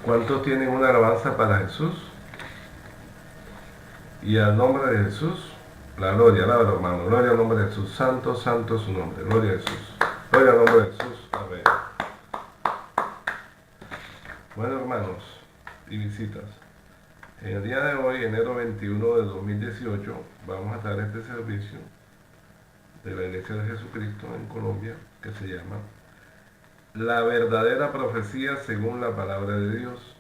¿Cuántos tienen una alabanza para Jesús? Y al nombre de Jesús, la gloria, alabado hermano, gloria al nombre de Jesús, santo, santo es su nombre, gloria a Jesús, gloria al nombre de Jesús, amén. Bueno hermanos y visitas, en el día de hoy, enero 21 de 2018, vamos a dar este servicio de la Iglesia de Jesucristo en Colombia, que se llama La verdadera profecía según la palabra de Dios.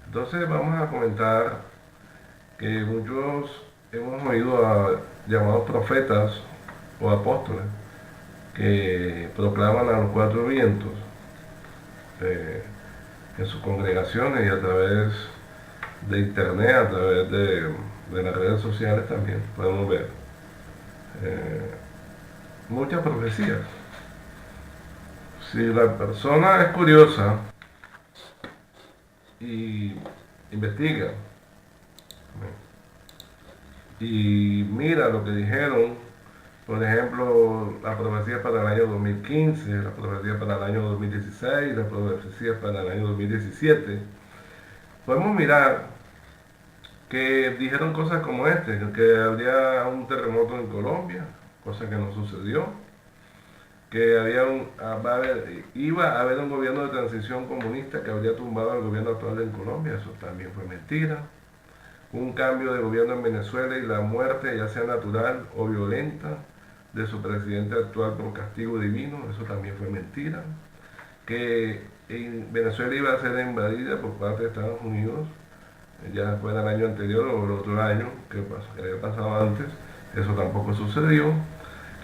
Entonces vamos a comentar que muchos hemos oído a llamados profetas o apóstoles que proclaman a los cuatro vientos en sus congregaciones y a través de internet, a través de las redes sociales también podemos ver muchas profecías. Si la persona es curiosa y investiga y mira lo que dijeron, por ejemplo, la profecía para el año 2015, la profecía para el año 2016, la profecía para el año 2017, podemos mirar que dijeron cosas como que habría un terremoto en Colombia, cosa que no sucedió, que iba a haber un gobierno de transición comunista que habría tumbado al gobierno actual en Colombia, eso también fue mentira. Un cambio de gobierno en Venezuela y la muerte, ya sea natural o violenta, de su presidente actual por castigo divino, eso también fue mentira. Que en Venezuela iba a ser invadida por parte de Estados Unidos, ya fue el año anterior o el otro año, que había pasado antes, eso tampoco sucedió.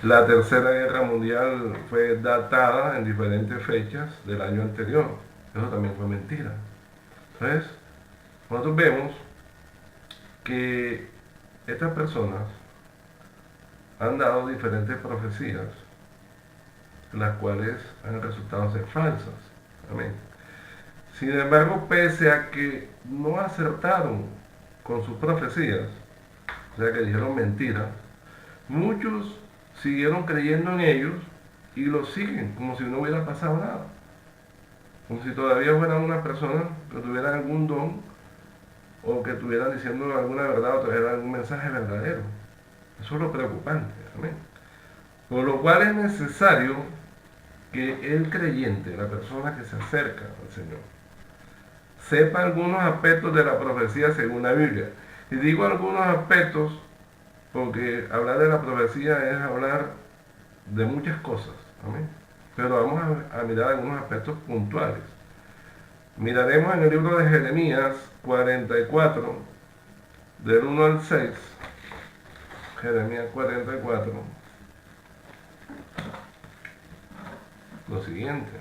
La Tercera Guerra Mundial fue datada en diferentes fechas del año anterior, eso también fue mentira. Entonces, nosotros vemos que estas personas han dado diferentes profecías, las cuales han resultado ser falsas. Amén. Sin embargo, pese a que no acertaron con sus profecías, o sea que dijeron mentiras, muchos siguieron creyendo en ellos y los siguen como si no hubiera pasado nada. Como si todavía fueran una persona que tuvieran algún don o que estuvieran diciendo alguna verdad o tuvieran algún mensaje verdadero. Eso es lo preocupante. Amén. Por lo cual es necesario que el creyente, la persona que se acerca al Señor, sepa algunos aspectos de la profecía según la Biblia. Y digo algunos aspectos porque hablar de la profecía es hablar de muchas cosas. Amén. Pero vamos a mirar algunos aspectos puntuales. Miraremos en el libro de Jeremías 44, del 1 al 6. Jeremías 44. Lo siguiente.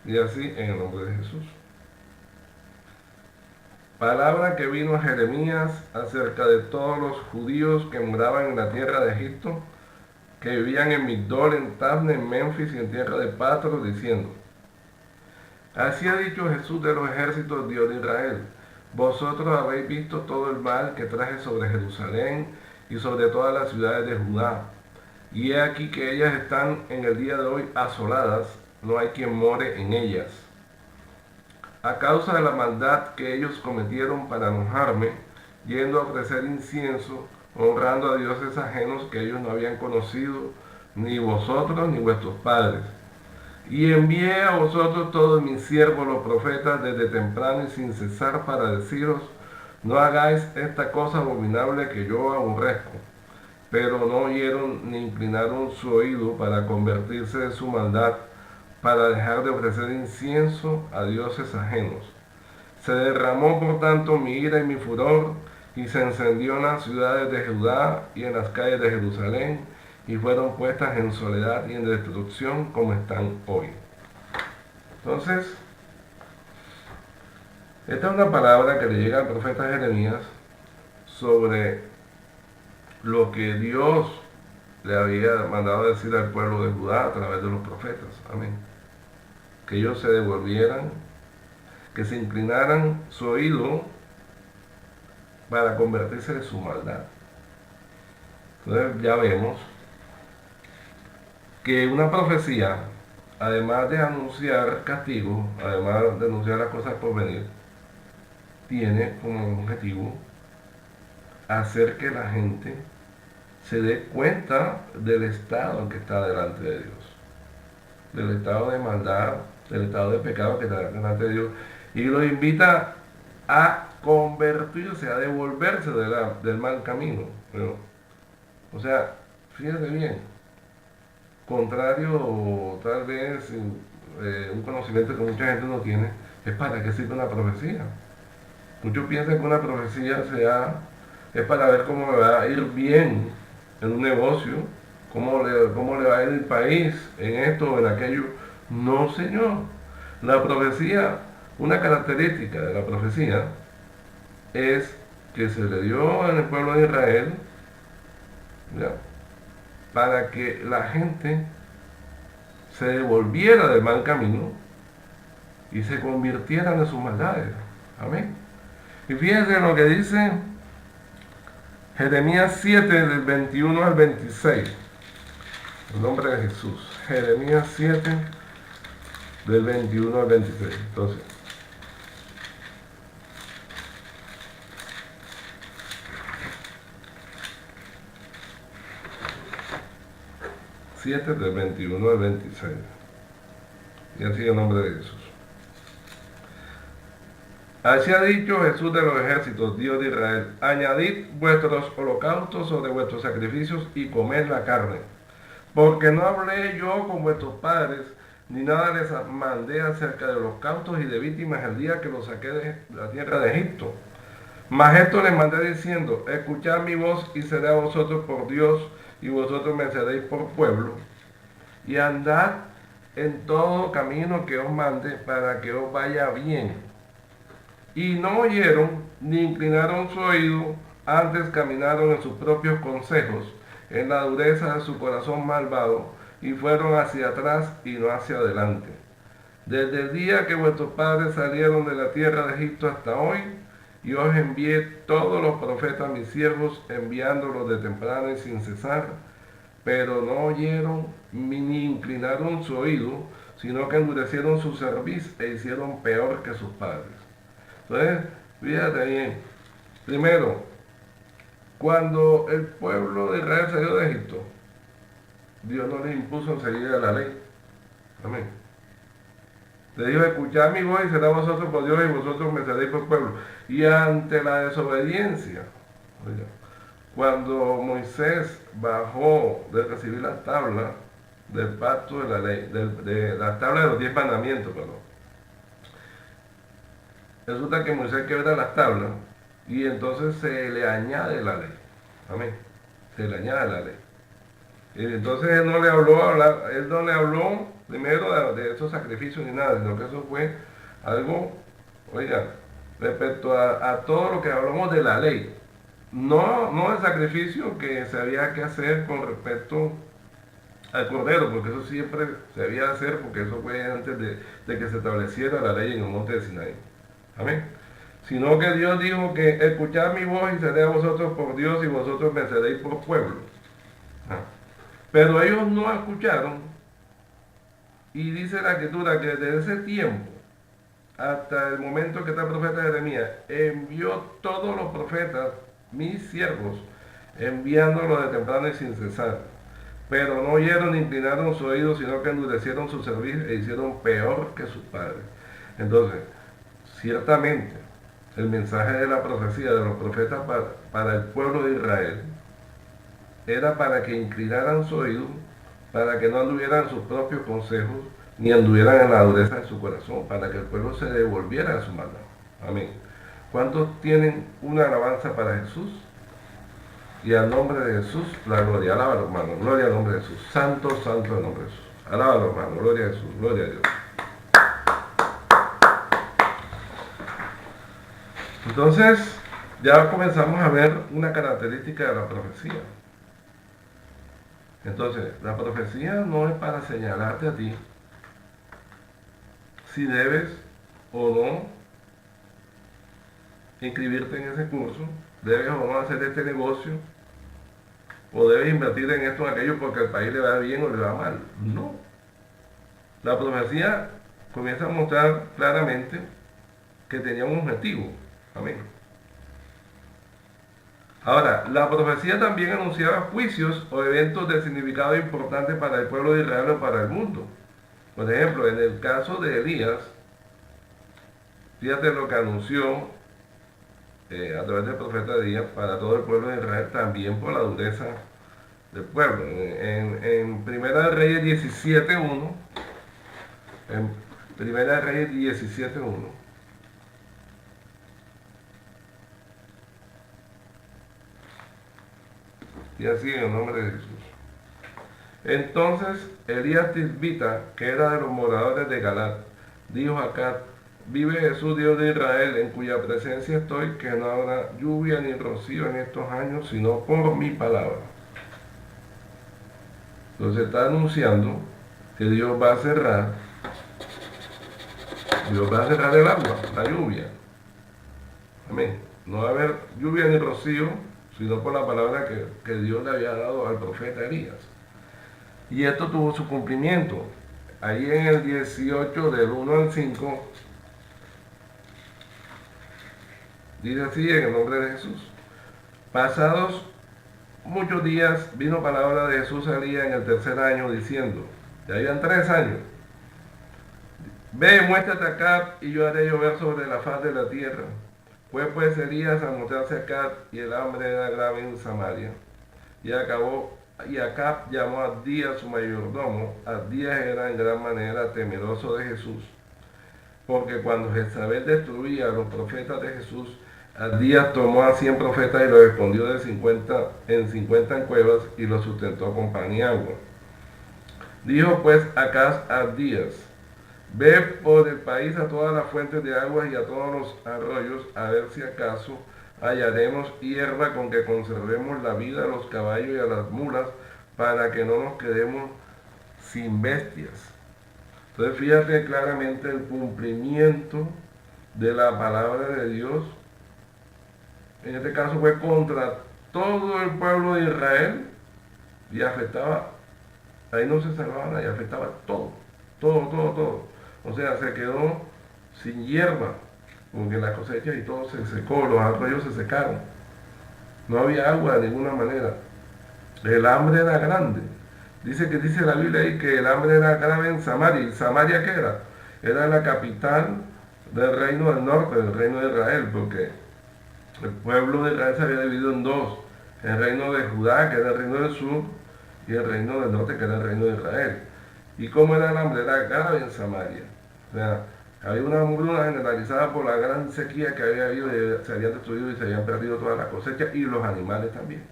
Y así en el nombre de Jesús. Palabra que vino a Jeremías acerca de todos los judíos que moraban en la tierra de Egipto, que vivían en Migdol, en Tabne, en Memphis y en tierra de Patros, diciendo: Así ha dicho Jesús de los ejércitos, Dios de Israel: Vosotros habéis visto todo el mal que traje sobre Jerusalén y sobre todas las ciudades de Judá. Y he aquí que ellas están en el día de hoy asoladas, no hay quien more en ellas. A causa de la maldad que ellos cometieron para enojarme, yendo a ofrecer incienso, honrando a dioses ajenos que ellos no habían conocido, ni vosotros ni vuestros padres. Y envié a vosotros todos mis siervos los profetas desde temprano y sin cesar para deciros: no hagáis esta cosa abominable que yo aborrezco. Pero no oyeron ni inclinaron su oído para convertirse de su maldad, para dejar de ofrecer incienso a dioses ajenos. Se derramó por tanto mi ira y mi furor, y se encendió en las ciudades de Judá y en las calles de Jerusalén, y fueron puestas en soledad y en destrucción como están hoy. Entonces, esta es una palabra que le llega al profeta Jeremías sobre lo que Dios le había mandado decir al pueblo de Judá a través de los profetas. Amén. Que ellos se devolvieran, que se inclinaran su oído para convertirse de su maldad. Entonces ya vemos que una profecía, además de anunciar castigo, además de anunciar las cosas por venir, tiene como objetivo hacer que la gente se dé cuenta del estado que está delante de Dios, del estado de maldad, del estado de pecado que está delante de Dios, y lo invita a convertirse, a devolverse del mal camino. Pero, o sea, fíjate bien, contrario tal vez un conocimiento que mucha gente no tiene, es para qué sirve una profecía. Muchos piensan que una profecía es para ver cómo le va a ir bien en un negocio, cómo le va a ir el país en esto o en aquello. No, señor. La profecía, una característica de la profecía es que se le dio en el pueblo de Israel, ¿ya?, para que la gente se devolviera del mal camino y se convirtieran en sus maldades. Amén. Y fíjense lo que dice Jeremías 7, del 21 al 26. En nombre de Jesús. Jeremías 7, del 21 al 26. Entonces, 7 del 21 al 26. Y así en nombre de Jesús. Así ha dicho Jesús de los ejércitos, Dios de Israel: añadid vuestros holocaustos sobre vuestros sacrificios y comed la carne. Porque no hablé yo con vuestros padres, ni nada les mandé acerca de holocaustos y de víctimas el día que los saqué de la tierra de Egipto. Mas esto les mandé diciendo: escuchad mi voz y seré a vosotros por Dios, y vosotros me seréis por pueblo. Y andad en todo camino que os mande, para que os vaya bien. Y no oyeron, ni inclinaron su oído, antes caminaron en sus propios consejos, en la dureza de su corazón malvado, y fueron hacia atrás y no hacia adelante. Desde el día que vuestros padres salieron de la tierra de Egipto hasta hoy, y os envié todos los profetas mis siervos, enviándolos de temprano y sin cesar, pero no oyeron ni inclinaron su oído, sino que endurecieron su cerviz e hicieron peor que sus padres. Entonces, fíjate bien. Primero, cuando el pueblo de Israel salió de Egipto, Dios no les impuso enseguida la ley. Amén. Le dijo: escuchad mi voz y será vosotros por Dios, y vosotros me seréis por pueblo. Y ante la desobediencia, oiga, cuando Moisés bajó de recibir la tabla del pacto de la ley, de la tabla de los 10 mandamientos, perdón, resulta que Moisés quebra las tablas y entonces se le añade la ley. Amén. Se le añade la ley. Y entonces él no le habló primero de esos sacrificios ni nada, sino que eso fue algo, oiga, respecto a todo lo que hablamos de la ley. No el sacrificio que se había que hacer con respecto al cordero, porque eso siempre se había de hacer, porque eso fue antes de que se estableciera la ley en el monte de Sinaí. Amén. Sino que Dios dijo que escuchad mi voz y seré a vosotros por Dios, y vosotros me seréis por pueblo. Pero ellos no escucharon, y dice la escritura que desde ese tiempo hasta el momento que está el profeta Jeremías envió todos los profetas, mis siervos, enviándolos de temprano y sin cesar. Pero no oyeron ni inclinaron su oído, sino que endurecieron su cerviz e hicieron peor que sus padres. Entonces, ciertamente, el mensaje de la profecía de los profetas para el pueblo de Israel era para que inclinaran su oído, para que no anduvieran sus propios consejos, ni anduvieran en la dureza de su corazón, para que el pueblo se devolviera a su maldad. Amén. ¿Cuántos tienen una alabanza para Jesús? Y al nombre de Jesús, la gloria. Alábalo, hermano. Gloria al nombre de Jesús. Santo, santo el nombre de Jesús. Alábalo, hermano. Gloria a Jesús. Gloria a Dios. Entonces, ya comenzamos a ver una característica de la profecía. Entonces, la profecía no es para señalarte a ti si debes o no inscribirte en ese curso, debes o no hacer este negocio, o debes invertir en esto o en aquello porque el país le va bien o le va mal. No. La profecía comienza a mostrar claramente que tenía un objetivo. Amén. Ahora, la profecía también anunciaba juicios o eventos de significado importante para el pueblo de Israel o para el mundo. Por ejemplo, en el caso de Elías, fíjate lo que anunció a través del profeta Elías para todo el pueblo de Israel, también por la dureza del pueblo. En Primera de Reyes 17.1, en Primera de Reyes 17.1, y así en el nombre de Jesús. Entonces Elías Tisbita, que era de los moradores de Galat, dijo a Acab: vive Jesús, Dios de Israel, en cuya presencia estoy, que no habrá lluvia ni rocío en estos años, sino por mi palabra. Entonces está anunciando que Dios va a cerrar el agua, la lluvia. Amén. No va a haber lluvia ni rocío, sino por la palabra que Dios le había dado al profeta Elías. Y esto tuvo su cumplimiento. Ahí en el 18, del 1 al 5, dice así en el nombre de Jesús: pasados muchos días vino palabra de Jesús a Elías en el tercer año, diciendo, ya habían 3 años, ve, muéstrate a Acab, y yo haré llover sobre la faz de la tierra. Fue pues Elías a mostrarse a Acab, y el hambre era grave en Samaria. Y Acab llamó a Abdías su mayordomo. Abdías era en gran manera temeroso de Jesús, porque cuando Jezabel destruía a los profetas de Jesús, Abdías tomó a 100 profetas y los escondió en 50 en cuevas y los sustentó con pan y agua. Dijo pues Acab a Abdías: ve por el país a todas las fuentes de aguas y a todos los arroyos, a ver si acaso hallaremos hierba con que conservemos la vida a los caballos y a las mulas, para que no nos quedemos sin bestias. Entonces fíjate claramente el cumplimiento de la palabra de Dios. En este caso fue contra todo el pueblo de Israel y afectaba, ahí no se salvaba nadie, afectaba todo. O sea, se quedó sin hierba, porque la cosecha y todo se secó, los arroyos se secaron. No había agua de ninguna manera. El hambre era grande. Dice la Biblia ahí que el hambre era grave en Samaria. ¿Y Samaria qué era? Era la capital del reino del norte, del reino de Israel, porque el pueblo de Israel se había dividido en dos: el reino de Judá, que era el reino del sur, y el reino del norte, que era el reino de Israel. ¿Y cómo era el hambre? Era grave en Samaria. O sea, había una hambruna generalizada por la gran sequía que había habido, y se habían destruido y se habían perdido todas las cosechas y los animales también.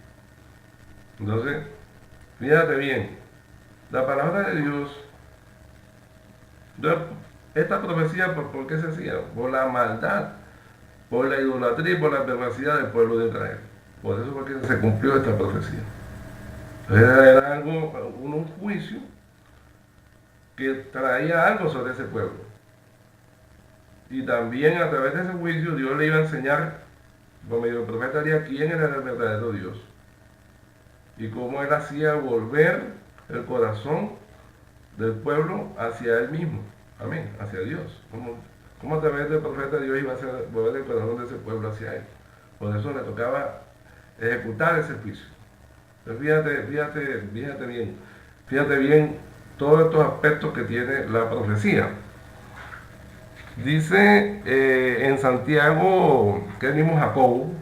Entonces, fíjate bien, la palabra de Dios, esta profecía, ¿por qué se hacía? Por la maldad, por la idolatría y por la perversidad del pueblo de Israel. Por eso fue que se cumplió esta profecía. Era algo, un juicio que traía algo sobre ese pueblo. Y también a través de ese juicio Dios le iba a enseñar, por medio del profeta Elías, quién era el verdadero Dios. Y cómo él hacía volver el corazón del pueblo hacia él mismo. Amén, hacia Dios. Cómo a través del profeta Dios iba a hacer volver el corazón de ese pueblo hacia él. Por eso le tocaba ejecutar ese juicio. Pero fíjate bien todos estos aspectos que tiene la profecía. Dice en Santiago, que vimos Jacobo,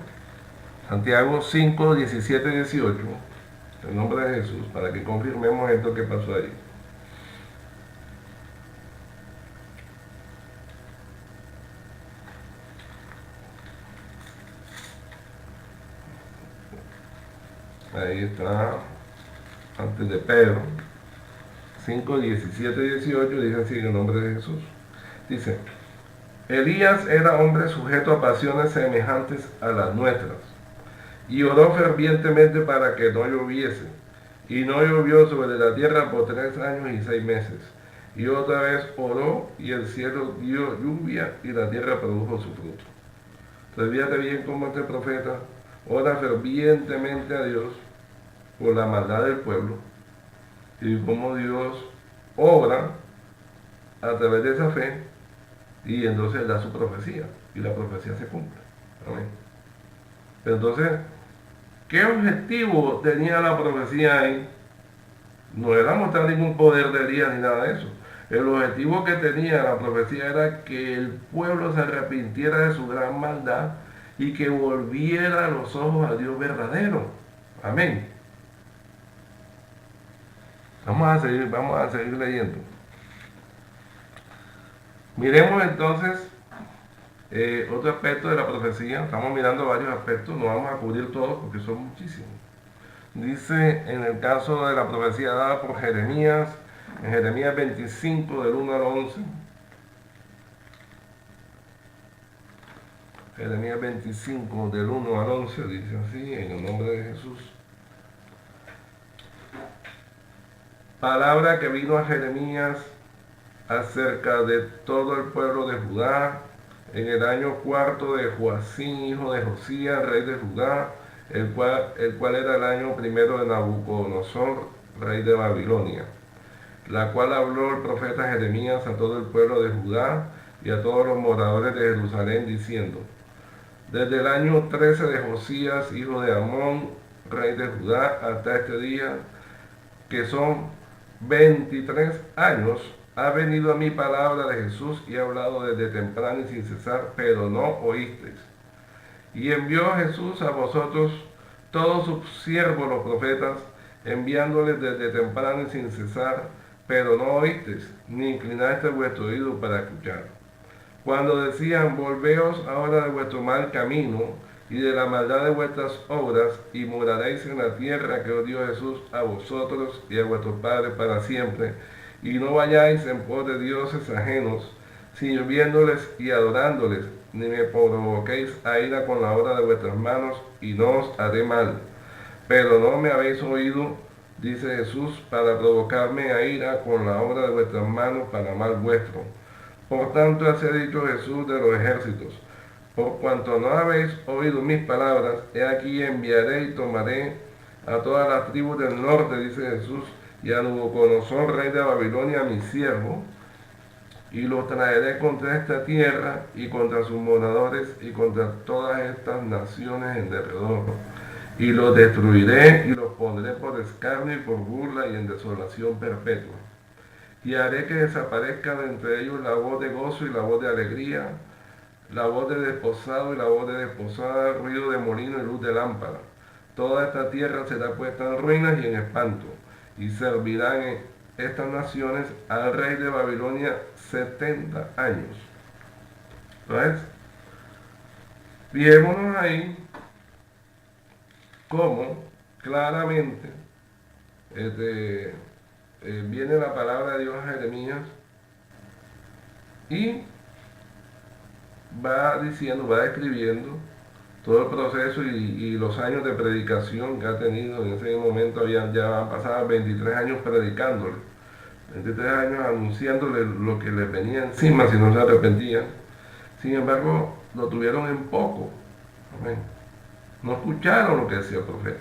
Santiago 5, 17 y 18, en nombre de Jesús, para que confirmemos esto que pasó ahí. Ahí está, antes de Pedro, 5, 17 y 18, dice así en el nombre de Jesús. Dice: Elías era hombre sujeto a pasiones semejantes a las nuestras, y oró fervientemente para que no lloviese, y no llovió sobre la tierra por 3 años y 6 meses. Y otra vez oró, y el cielo dio lluvia, y la tierra produjo su fruto. Entonces fíjate bien cómo este profeta ora fervientemente a Dios por la maldad del pueblo y cómo Dios obra a través de esa fe y entonces da su profecía y la profecía se cumple. Amén. Pero entonces, ¿qué objetivo tenía la profecía ahí? No era mostrar ningún poder de Elías ni nada de eso. El objetivo que tenía la profecía era que el pueblo se arrepintiera de su gran maldad y que volviera los ojos a Dios verdadero. Amén. Vamos a seguir leyendo. Miremos entonces otro aspecto de la profecía. Estamos mirando varios aspectos, no vamos a cubrir todos porque son muchísimos. Dice en el caso de la profecía dada por Jeremías, en Jeremías 25 del 1 al 11. Jeremías 25 del 1 al 11 dice así, en el nombre de Jesús. Palabra que vino a Jeremías acerca de todo el pueblo de Judá en el año cuarto de Joacín, hijo de Josías, rey de Judá, el cual era el año primero de Nabucodonosor, rey de Babilonia, la cual habló el profeta Jeremías a todo el pueblo de Judá y a todos los moradores de Jerusalén, diciendo: desde el año 13 de Josías, hijo de Amón, rey de Judá, hasta este día, que son 23 años, ha venido a mí palabra de Jesús y ha hablado desde temprano y sin cesar, pero no oísteis. Y envió Jesús a vosotros todos sus siervos los profetas, enviándoles desde temprano y sin cesar, pero no oísteis, ni inclinasteis vuestro oído para escuchar. Cuando decían: volveos ahora de vuestro mal camino y de la maldad de vuestras obras, y moraréis en la tierra que os dio Jesús a vosotros y a vuestros padres para siempre, y no vayáis en pos de dioses ajenos, sirviéndoles y adorándoles, ni me provoquéis a ira con la obra de vuestras manos, y no os haré mal. Pero no me habéis oído, dice Jesús, para provocarme a ira con la obra de vuestras manos para mal vuestro. Por tanto, así ha dicho Jesús de los ejércitos: por cuanto no habéis oído mis palabras, he aquí enviaré y tomaré a todas las tribus del norte, dice Jesús, y a Nabucodonosor, rey de Babilonia, mi siervo, y los traeré contra esta tierra y contra sus moradores y contra todas estas naciones en derredor. Y los destruiré y los pondré por escarnio y por burla y en desolación perpetua. Y haré que desaparezca de entre ellos la voz de gozo y la voz de alegría, la voz de desposado y la voz de desposada, ruido de molino y luz de lámpara. Toda esta tierra será puesta en ruinas y en espanto, y servirán estas naciones al rey de Babilonia 70 años. Entonces, fijémonos ahí cómo claramente viene la palabra de Dios a Jeremías y va diciendo, va describiendo todo el proceso y los años de predicación que ha tenido. En ese momento ya han pasado 23 años predicándole, 23 años anunciándole lo que les venía encima si no se arrepentían. Sin embargo, lo tuvieron en poco. Amén. No escucharon lo que decía el profeta.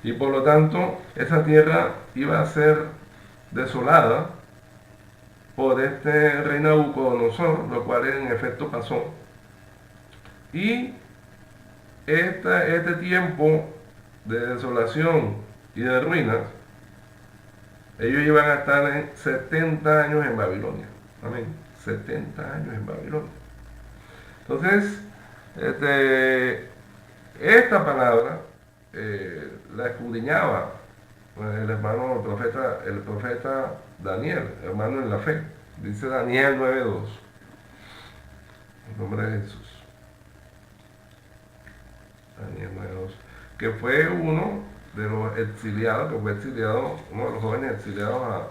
Y por lo tanto, esa tierra iba a ser desolada por este rey Nabucodonosor, lo cual en efecto pasó. Y este tiempo de desolación y de ruinas, ellos iban a estar en 70 años en Babilonia. Amén. 70 años en Babilonia. Entonces, esta palabra la escudriñaba el profeta Daniel, hermano en la fe. Dice Daniel 9:2. En nombre de Jesús. Daniel 9:2. Que fue uno de los exiliados, uno de los jóvenes exiliados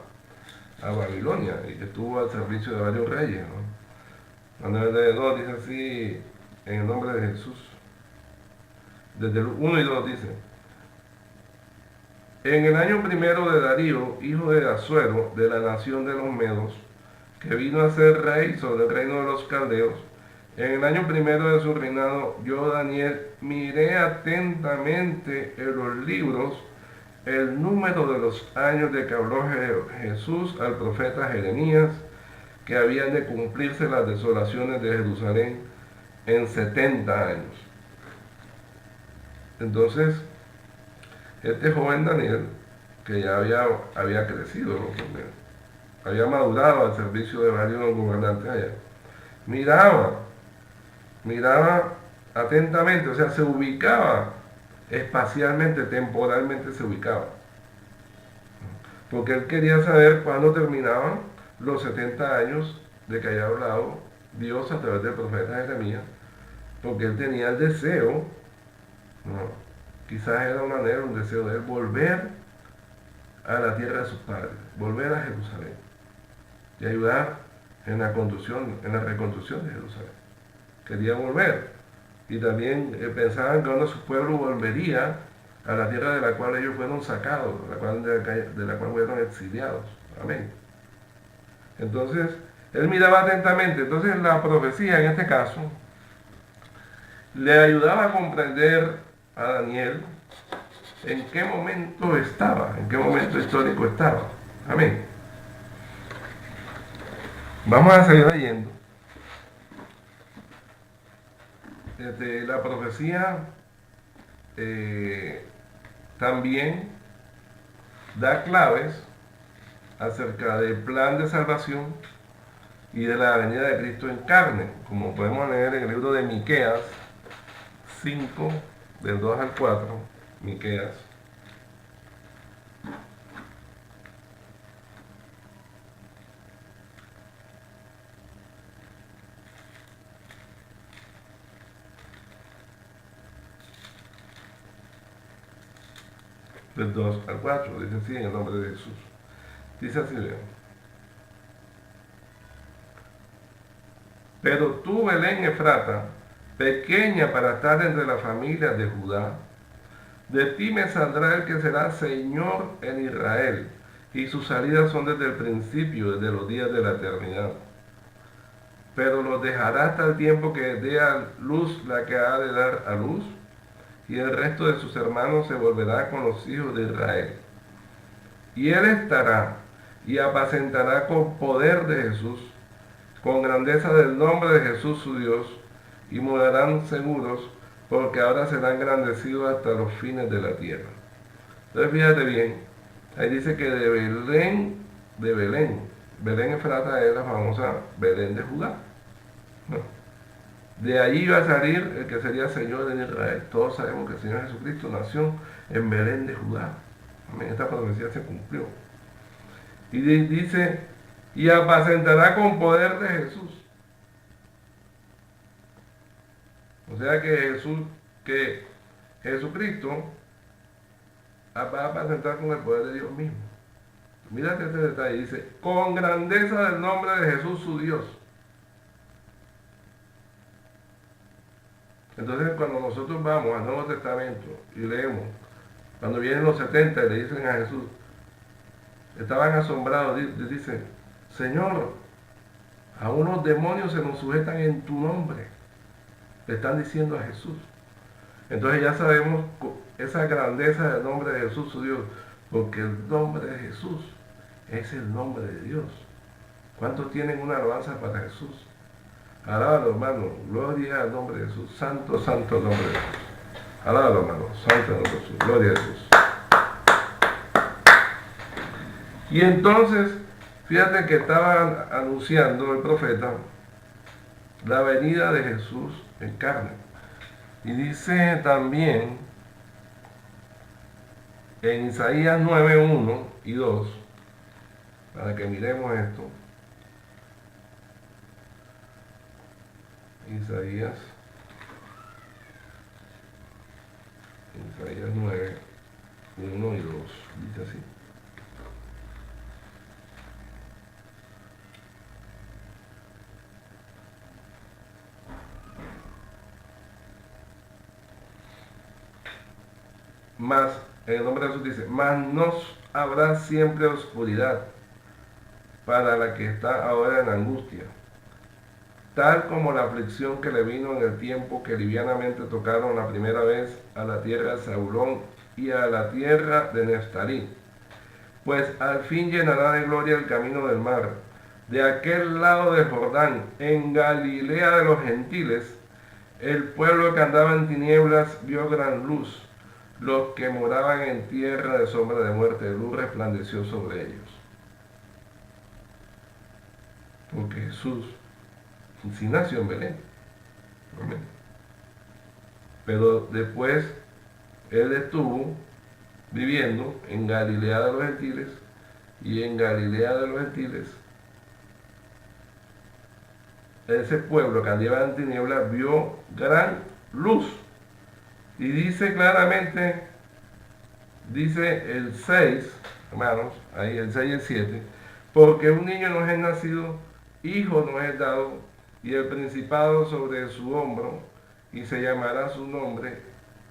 a Babilonia y que estuvo al servicio de varios reyes, ¿no? Daniel 9:2 dice así, en el nombre de Jesús. Desde el 1 y 2 dice: en el año primero de Darío, hijo de Asuero, de la nación de los Medos, que vino a ser rey sobre el reino de los caldeos, En el año primero de su reinado, yo, Daniel, miré atentamente en los libros el número de los años de que habló Jesús al profeta Jeremías, que habían de cumplirse las desolaciones de Jerusalén en 70 años. Entonces, este joven Daniel, que ya había crecido, ¿no? Había madurado al servicio de varios gobernantes allá, miraba atentamente, o sea, se ubicaba espacialmente, temporalmente se ubicaba. Porque él quería saber cuándo terminaban los 70 años de que había hablado Dios a través del profeta Jeremías, porque él tenía el deseo, ¿no? Quizás era un anhelo, un deseo de él volver a la tierra de sus padres, volver a Jerusalén y ayudar en la reconstrucción de Jerusalén. Quería volver. Y también pensaban que uno de sus pueblos volvería a la tierra de la cual ellos fueron sacados, de la cual fueron exiliados. Amén. Entonces, él miraba atentamente. Entonces, la profecía en este caso le ayudaba a comprender a Daniel en qué momento estaba, en qué momento histórico estaba. Amén. Vamos a seguir leyendo. La profecía también da claves acerca del plan de salvación y de la venida de Cristo en carne, como podemos leer en el libro de Miqueas 5, del 2 al 4, Miqueas. Del 2 al 4, dice así en el nombre de Jesús. Dice así, vean. Pero tú, Belén Efrata, pequeña para estar entre las familias de Judá, de ti me saldrá el que será Señor en Israel, y sus salidas son desde el principio, desde los días de la eternidad. Pero los dejará hasta el tiempo que dé a luz la que ha de dar a luz, y el resto de sus hermanos se volverá con los hijos de Israel. Y él estará y apacentará con poder de Jesús, con grandeza del nombre de Jesús su Dios, y morarán seguros, porque ahora serán engrandecidos hasta los fines de la tierra. Entonces fíjate bien, ahí dice que Belén Efrata es la famosa Belén de Judá, ¿no? De ahí iba a salir el que sería Señor en Israel. Todos sabemos que el Señor Jesucristo nació en Belén de Judá. Amén. Esta profecía se cumplió. Y dice, y apacentará con poder de Jesús. O sea que Jesucristo va a apacentar con el poder de Dios mismo. Mírate este detalle, dice, con grandeza del nombre de Jesús su Dios. Entonces cuando nosotros vamos al Nuevo Testamento y leemos, cuando vienen los 70 y le dicen a Jesús, estaban asombrados, dicen, Señor, a unos demonios se nos sujetan en tu nombre. Le están diciendo a Jesús. Entonces ya sabemos esa grandeza del nombre de Jesús su Dios, porque el nombre de Jesús es el nombre de Dios. ¿Cuántos tienen una alabanza para Jesús? Alábalo, hermano. Gloria al nombre de Jesús. Santo, santo el nombre de Jesús. Alábalo, hermano. Santo el nombre de Jesús. Gloria a Jesús. Y entonces, fíjate que estaban anunciando el profeta la venida de Jesús en carne. Y dice también en Isaías 9, 1 y 2, para que miremos esto. Isaías 9, 1 y 2, dice así. Mas, en el nombre de Jesús dice, mas no habrá siempre oscuridad para la que está ahora en angustia, tal como la aflicción que le vino en el tiempo que livianamente tocaron la primera vez a la tierra de Zabulón y a la tierra de Neftalí. Pues al fin llenará de gloria el camino del mar, de aquel lado del Jordán, en Galilea de los gentiles. El pueblo que andaba en tinieblas vio gran luz. Los que moraban en tierra de sombra de muerte, luz resplandeció sobre ellos. Porque Jesús sí nació en Belén. Amén. Pero después él estuvo viviendo en Galilea de los gentiles, y en Galilea de los gentiles ese pueblo que andaba en tinieblas vio gran luz. Y dice claramente, dice el 6, hermanos, ahí el 6 y el 7, porque un niño nos es nacido, hijo nos es dado, y el principado sobre su hombro, y se llamará su nombre,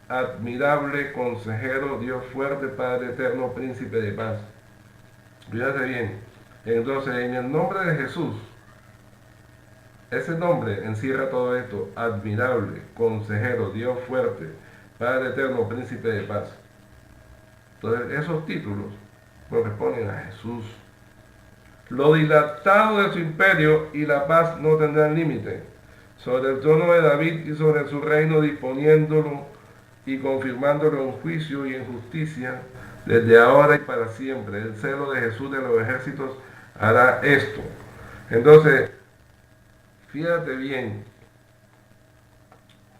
admirable, consejero, Dios fuerte, Padre eterno, príncipe de paz. Fíjate bien, entonces en el nombre de Jesús, ese nombre encierra todo esto: admirable, consejero, Dios fuerte, Padre eterno, príncipe de paz. Entonces esos títulos corresponden a Jesús. Lo dilatado de su imperio y la paz no tendrán límite. Sobre el trono de David y sobre su reino, disponiéndolo y confirmándolo en juicio y en justicia, desde ahora y para siempre. El celo de Jesús de los ejércitos hará esto. Entonces, fíjate bien,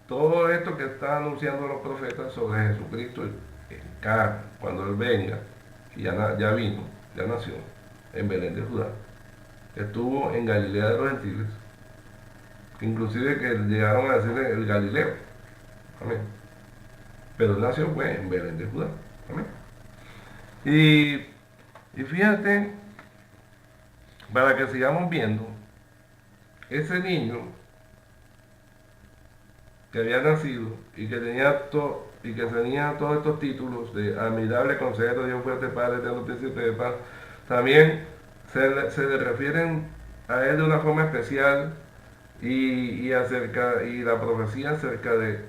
todo esto que están anunciando los profetas sobre Jesucristo en carne, cuando Él venga, y ya vino, ya nació, en Belén de Judá, estuvo en Galilea de los gentiles, inclusive que llegaron a decirle el Galileo, amén. Pero Él nació pues en Belén de Judá, amén. Y fíjate, para que sigamos viendo, ese niño que había nacido y que tenía todos estos títulos de admirable, consejero, Dios fuerte, Padre eterno, príncipe de paz, también se le refieren a él de una forma especial, y la profecía acerca de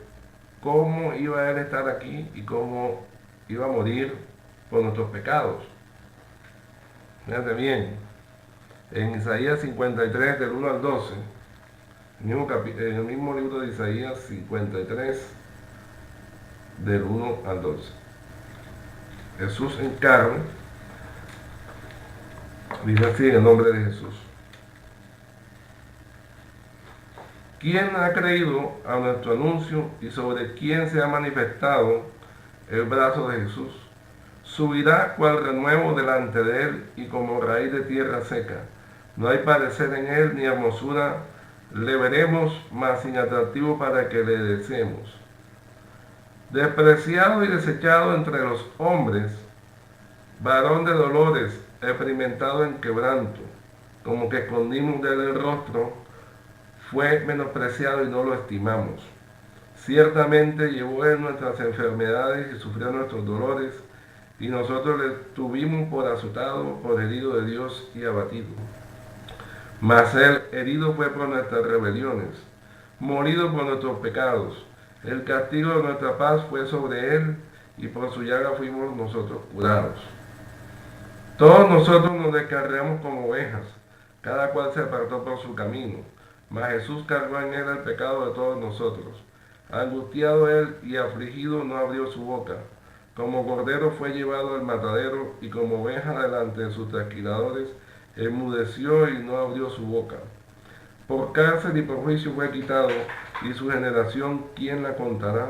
cómo iba a él estar aquí y cómo iba a morir por nuestros pecados. Fíjate bien, en Isaías 53 del 1 al 12, en el mismo libro de Isaías 53 del 1 al 12, Jesús en carne, dice así en el nombre de Jesús: ¿quién ha creído a nuestro anuncio y sobre quién se ha manifestado el brazo de Jesús? Subirá cual renuevo delante de él y como raíz de tierra seca. No hay parecer en él ni hermosura le veremos, mas sin atractivo para que le deseemos. Despreciado y desechado entre los hombres, varón de dolores, experimentado en quebranto, como que escondimos de él el rostro, fue menospreciado y no lo estimamos. Ciertamente llevó él nuestras enfermedades y sufrió nuestros dolores, y nosotros le tuvimos por azotado, por herido de Dios y abatido. Mas él herido fue por nuestras rebeliones, morido por nuestros pecados. El castigo de nuestra paz fue sobre él, y por su llaga fuimos nosotros curados. Todos nosotros nos descarriamos como ovejas, cada cual se apartó por su camino, mas Jesús cargó en él el pecado de todos nosotros. Angustiado él y afligido, no abrió su boca. Como cordero fue llevado al matadero, y como oveja delante de sus trasquiladores, enmudeció y no abrió su boca. Por cárcel y por juicio fue quitado, y su generación, ¿quién la contará?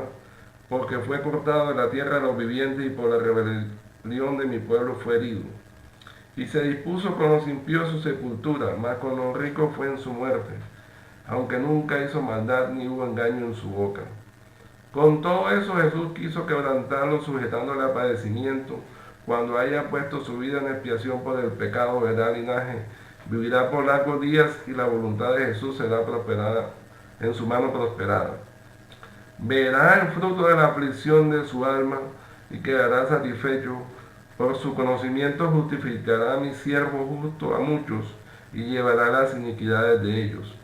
Porque fue cortado de la tierra de los vivientes, y por la rebelión de mi pueblo fue herido. Y se dispuso con los impíos su sepultura, mas con los ricos fue en su muerte, aunque nunca hizo maldad ni hubo engaño en su boca. Con todo eso Jesús quiso quebrantarlo, sujetándole a padecimiento. Cuando haya puesto su vida en expiación por el pecado, verá linaje, vivirá por largos días, y la voluntad de Jesús será prosperada, en su mano prosperada. Verá el fruto de la aflicción de su alma, y quedará satisfecho. Por su conocimiento justificará a mi siervo justo a muchos, y llevará las iniquidades de ellos.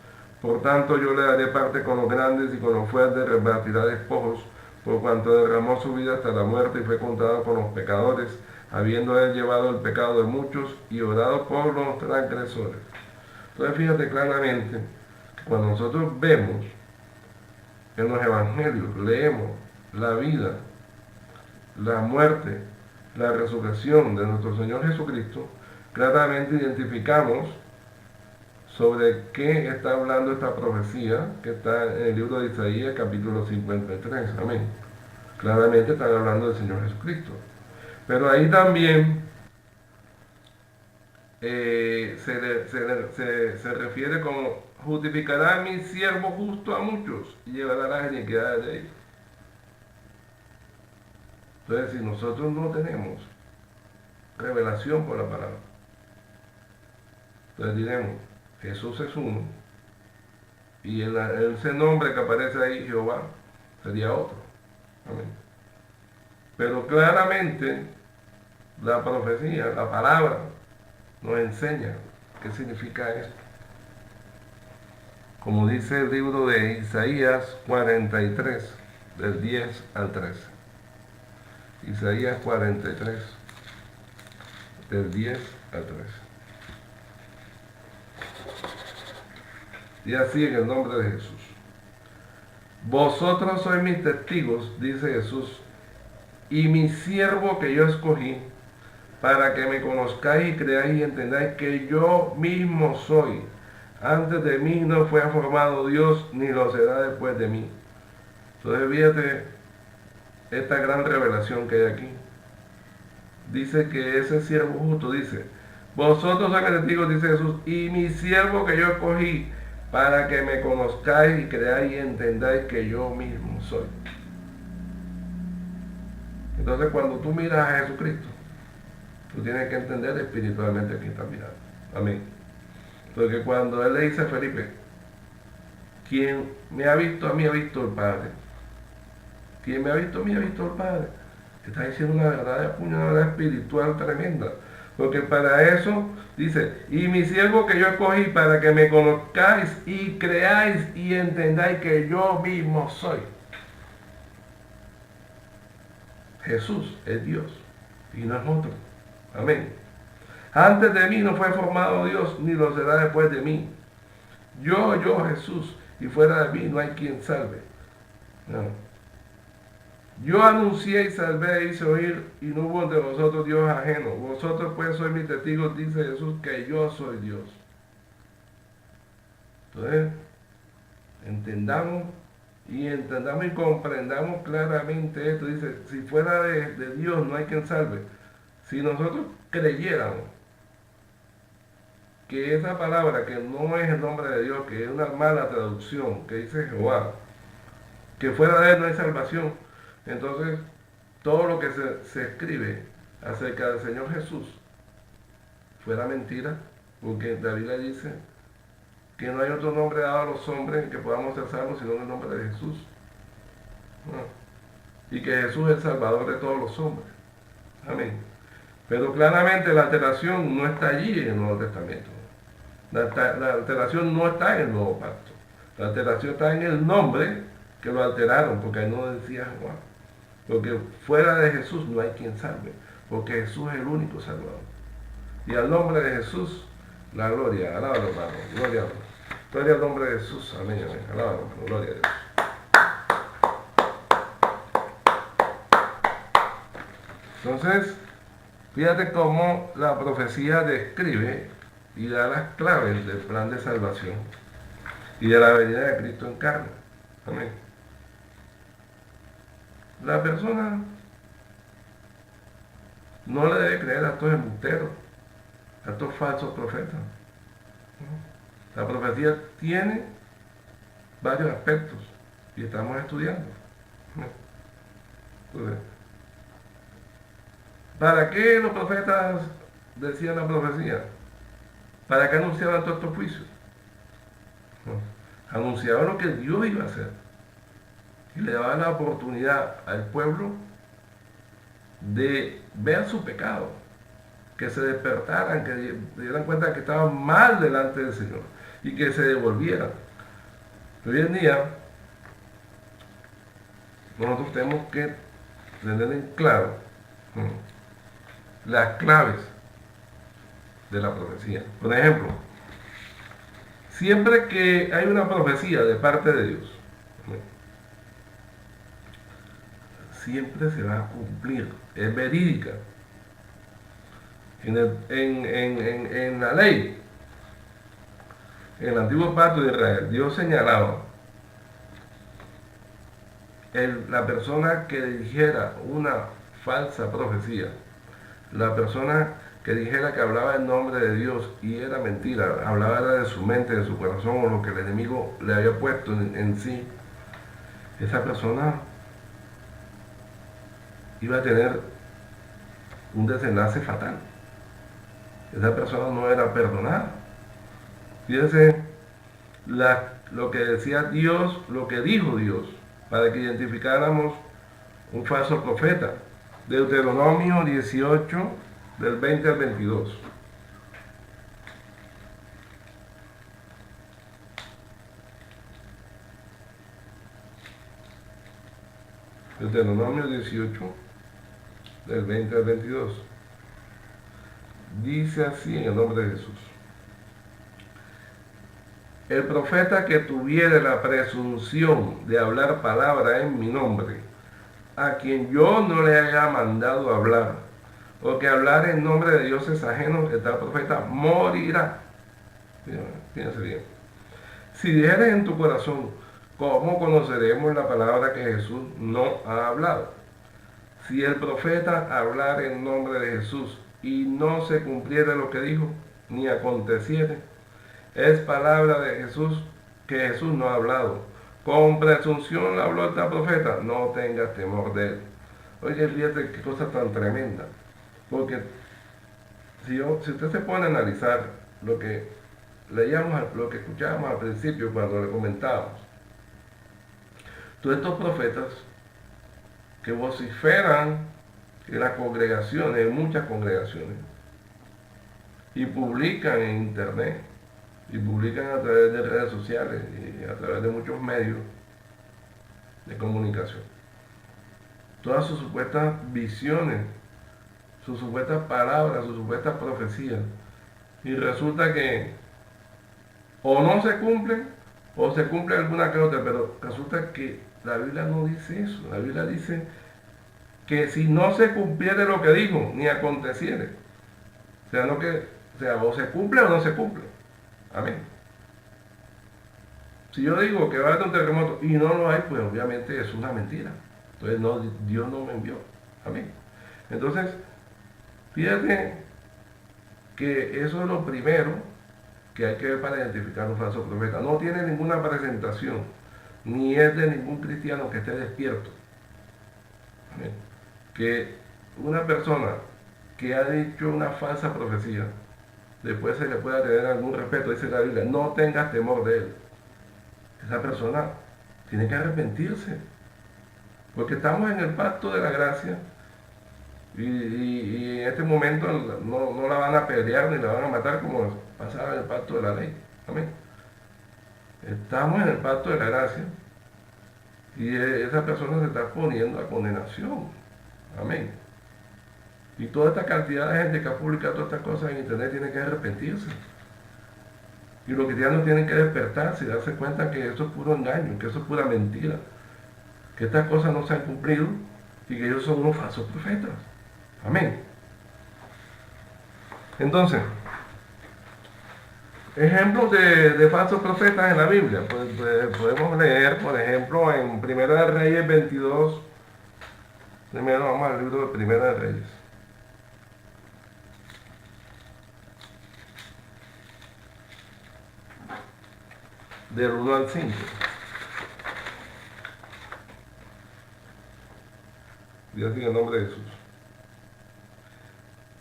Por tanto, yo le daré parte con los grandes y con los fuertes repartirá despojos, por cuanto derramó su vida hasta la muerte y fue contado con los pecadores, habiendo él llevado el pecado de muchos y orado por los transgresores. Entonces, fíjate claramente que cuando nosotros vemos en los evangelios, leemos la vida, la muerte, la resurrección de nuestro Señor Jesucristo, claramente identificamos sobre qué está hablando esta profecía que está en el libro de Isaías, capítulo 53. Amén. Claramente están hablando del Señor Jesucristo. Pero ahí también se refiere como justificará a mi siervo justo a muchos y llevará las iniquidades de ellos. Entonces, si nosotros no tenemos revelación por la palabra, entonces diremos, Jesús es uno, y ese nombre que aparece ahí, Jehová, sería otro. Amén. Pero claramente la profecía, la palabra, nos enseña qué significa esto. Como dice el libro de Isaías 43, del 10 al 13. Isaías 43, del 10 al 13. Y así en el nombre de Jesús. Vosotros sois mis testigos, dice Jesús, y mi siervo que yo escogí, para que me conozcáis y creáis y entendáis que yo mismo soy. Antes de mí no fue formado Dios, ni lo será después de mí. Entonces fíjate esta gran revelación que hay aquí. Dice que ese siervo justo dice, vosotros sois mis testigos, dice Jesús, y mi siervo que yo escogí, para que me conozcáis y creáis y entendáis que yo mismo soy. Entonces cuando tú miras a Jesucristo, tú tienes que entender espiritualmente a quién estás mirando. Amén. Porque cuando él le dice a Felipe, quien me ha visto a mí ha visto al Padre. Quien me ha visto a mí ha visto al Padre. Está diciendo una verdad, una verdad espiritual tremenda. Porque para eso dice, y mi siervo que yo escogí para que me conozcáis y creáis y entendáis que yo mismo soy. Jesús es Dios y no es otro. Amén. Antes de mí no fue formado Dios, ni lo será después de mí. Yo, Jesús, y fuera de mí no hay quien salve. No. Yo anuncié y salvé e hice oír, y no hubo entre vosotros Dios ajeno. Vosotros pues sois mis testigos, dice Jesús, que yo soy Dios. Entonces, entendamos y comprendamos claramente esto. Dice, si fuera de Dios no hay quien salve. Si nosotros creyéramos que esa palabra, que no es el nombre de Dios, que es una mala traducción, que dice Jehová, que fuera de él no hay salvación, entonces todo lo que se escribe acerca del Señor Jesús fuera mentira, porque la Biblia dice que no hay otro nombre dado a los hombres en que podamos ser salvos sino en el nombre de Jesús. Y que Jesús es el Salvador de todos los hombres. Amén. Pero claramente la alteración no está allí en el Nuevo Testamento. La alteración no está en el Nuevo Pacto. La alteración está en el nombre que lo alteraron, porque ahí no decía Juan. Porque fuera de Jesús no hay quien salve, porque Jesús es el único Salvador. Y al nombre de Jesús, la gloria. Alábalo, hermano. Gloria a Dios. Gloria al nombre de Jesús. Amén, amén. Alábalo, hermano. Gloria a Dios. Entonces, fíjate cómo la profecía describe y da las claves del plan de salvación y de la venida de Cristo en carne. Amén. La persona no le debe creer a estos embusteros, a estos falsos profetas. La profecía tiene varios aspectos y estamos estudiando. Entonces, ¿para qué los profetas decían la profecía? ¿Para qué anunciaban todos estos juicios? Anunciaban lo que Dios iba a hacer y le daban la oportunidad al pueblo de ver su pecado, que se despertaran, que se dieran cuenta que estaban mal delante del Señor y que se devolvieran. Hoy en día, nosotros tenemos que tener en claro las claves de la profecía. Por ejemplo, siempre que hay una profecía de parte de Dios, siempre se va a cumplir, es verídica. En la ley, en el antiguo pacto de Israel, Dios señalaba la persona que dijera una falsa profecía, la persona que dijera que hablaba en nombre de Dios y era mentira, hablaba de su mente, de su corazón o lo que el enemigo le había puesto en sí, esa persona iba a tener un desenlace fatal. Esa persona no era perdonada. Fíjense lo que decía Dios, lo que dijo Dios, para que identificáramos un falso profeta. Deuteronomio 18, del 20 al 22. Deuteronomio 18, del 20 al 22. Dice así en el nombre de Jesús. El profeta que tuviere la presunción de hablar palabra en mi nombre, a quien yo no le haya mandado hablar, o que hablar en nombre de dioses ajenos, el tal profeta morirá. Fíjense bien. Si dijeres en tu corazón, ¿cómo conoceremos la palabra que Jesús no ha hablado? Si el profeta hablar en nombre de Jesús y no se cumpliere lo que dijo, ni aconteciere, es palabra de Jesús que Jesús no ha hablado. Con presunción habló el tal profeta, no tengas temor de él. Oye, fíjate qué cosa tan tremenda. Porque si usted se pone a analizar lo que leíamos, lo que escuchábamos al principio cuando le comentábamos, todos estos profetas que vociferan en las congregaciones, en muchas congregaciones, y publican en internet, y publican a través de redes sociales y a través de muchos medios de comunicación. Todas sus supuestas visiones, sus supuestas palabras, sus supuestas profecías. Y resulta que o no se cumplen o se cumple alguna que otra, pero resulta que la Biblia no dice eso. La Biblia dice que si no se cumpliere lo que dijo, ni aconteciere. O se cumple o no se cumple. Amén. Si yo digo que va a haber un terremoto y no lo hay, pues obviamente es una mentira. Entonces Dios no me envió. Amén. Entonces, fíjate que eso es lo primero que hay que ver para identificar un falso profeta. No tiene ninguna presentación, ni es de ningún cristiano que esté despierto. Amén. Que una persona que ha dicho una falsa profecía, después se le pueda tener algún respeto, dice la Biblia, no tengas temor de él. Esa persona tiene que arrepentirse, porque estamos en el pacto de la gracia y en este momento no la van a pelear ni la van a matar como pasaba en el pacto de la ley. Amén. Estamos en el pacto de la gracia y esa persona se está poniendo a condenación. Amén. Y toda esta cantidad de gente que ha publicado todas estas cosas en internet tiene que arrepentirse. Y los cristianos tienen que despertarse y darse cuenta que eso es puro engaño, que eso es pura mentira, que estas cosas no se han cumplido y que ellos son unos falsos profetas. Amén. Entonces, ejemplos de falsos profetas en la Biblia. Pues podemos leer, por ejemplo, en Primera de Reyes 22. Primero vamos al libro de Primera de Reyes. Del 1 al 5. Dios en el nombre de Jesús.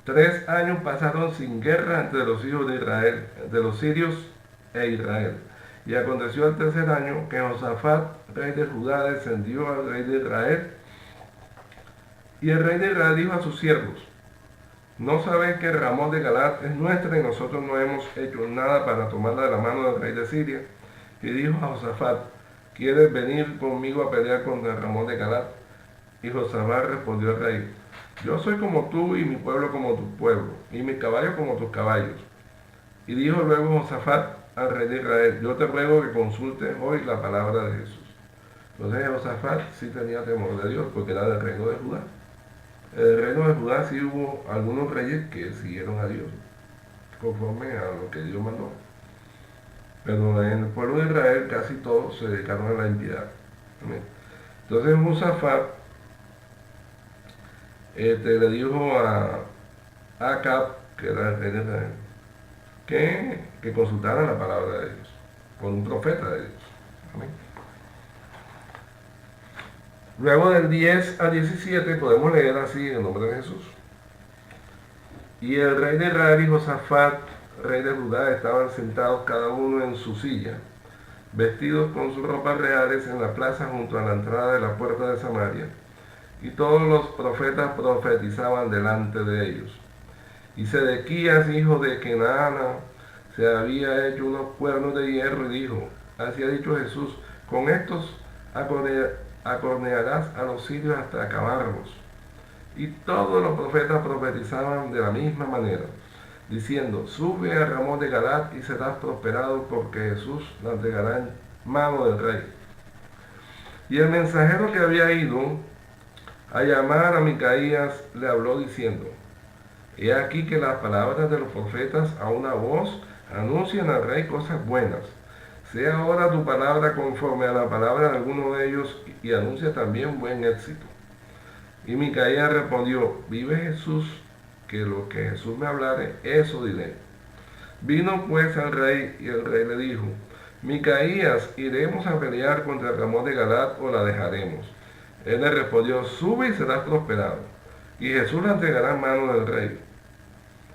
3 años pasaron sin guerra entre los hijos de Israel, de los sirios e Israel. Y aconteció el tercer año que Josafat, rey de Judá, descendió al rey de Israel. Y el rey de Israel dijo a sus siervos: ¿no sabéis que Ramón de Galaad es nuestra y nosotros no hemos hecho nada para tomarla de la mano del rey de Siria? Y dijo a Josafat: ¿quieres venir conmigo a pelear contra Ramón de Galat? Y Josafat respondió al rey, yo soy como tú y mi pueblo como tu pueblo, y mis caballos como tus caballos. Y dijo luego Josafat al rey de Israel, yo te ruego que consultes hoy la palabra de Jesús. Entonces Josafat sí tenía temor de Dios porque era del reino de Judá. En el reino de Judá sí hubo algunos reyes que siguieron a Dios, conforme a lo que Dios mandó. Pero en el pueblo de Israel casi todos se dedicaron a la impiedad. Amén. Entonces Josafat le dijo a Acab, que era el rey de Israel, que consultaran la palabra de Dios, con un profeta de Dios. Amén. Luego del 10 al 17 podemos leer así en el nombre de Jesús. Y el rey de Israel y Josafat, rey de Judá, estaban sentados cada uno en su silla, vestidos con sus ropas reales en la plaza junto a la entrada de la puerta de Samaria. Y todos los profetas profetizaban delante de ellos. Y Sedequías, hijo de Kenaana, se había hecho unos cuernos de hierro y dijo, así ha dicho Jesús, con estos acornearás a los sirios hasta acabarlos. Y todos los profetas profetizaban de la misma manera, diciendo, sube a Ramón de Galat y serás prosperado porque Jesús la entregará en mano del rey. Y el mensajero que había ido a llamar a Micaías le habló diciendo, he aquí que las palabras de los profetas a una voz anuncian al rey cosas buenas. Sea ahora tu palabra conforme a la palabra de alguno de ellos y anuncia también buen éxito. Y Micaías respondió, vive Jesús, que lo que Jesús me hablare, eso diré. Vino pues al rey y el rey le dijo, Micaías, ¿iremos a pelear contra Ramón de Galat o la dejaremos? Él le respondió, sube y serás prosperado, y Jesús la entregará en mano del rey.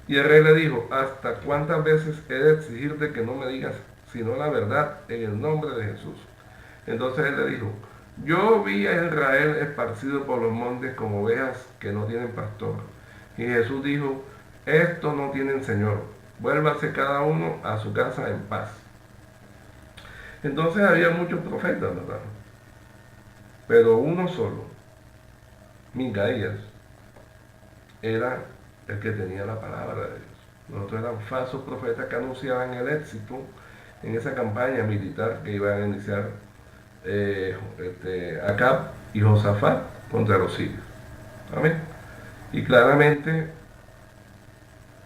Y el rey le dijo, ¿hasta cuántas veces he de exigirte que no me digas sino la verdad en el nombre de Jesús? Entonces él le dijo, yo vi a Israel esparcido por los montes como ovejas que no tienen pastor. Y Jesús dijo, esto no tienen Señor, vuélvase cada uno a su casa en paz. Entonces había muchos profetas, ¿verdad? Pero uno solo, Micaías, era el que tenía la palabra de Dios. Los otros eran falsos profetas que anunciaban el éxito en esa campaña militar que iban a iniciar Acab y Josafat contra los sirios. Amén. Y claramente,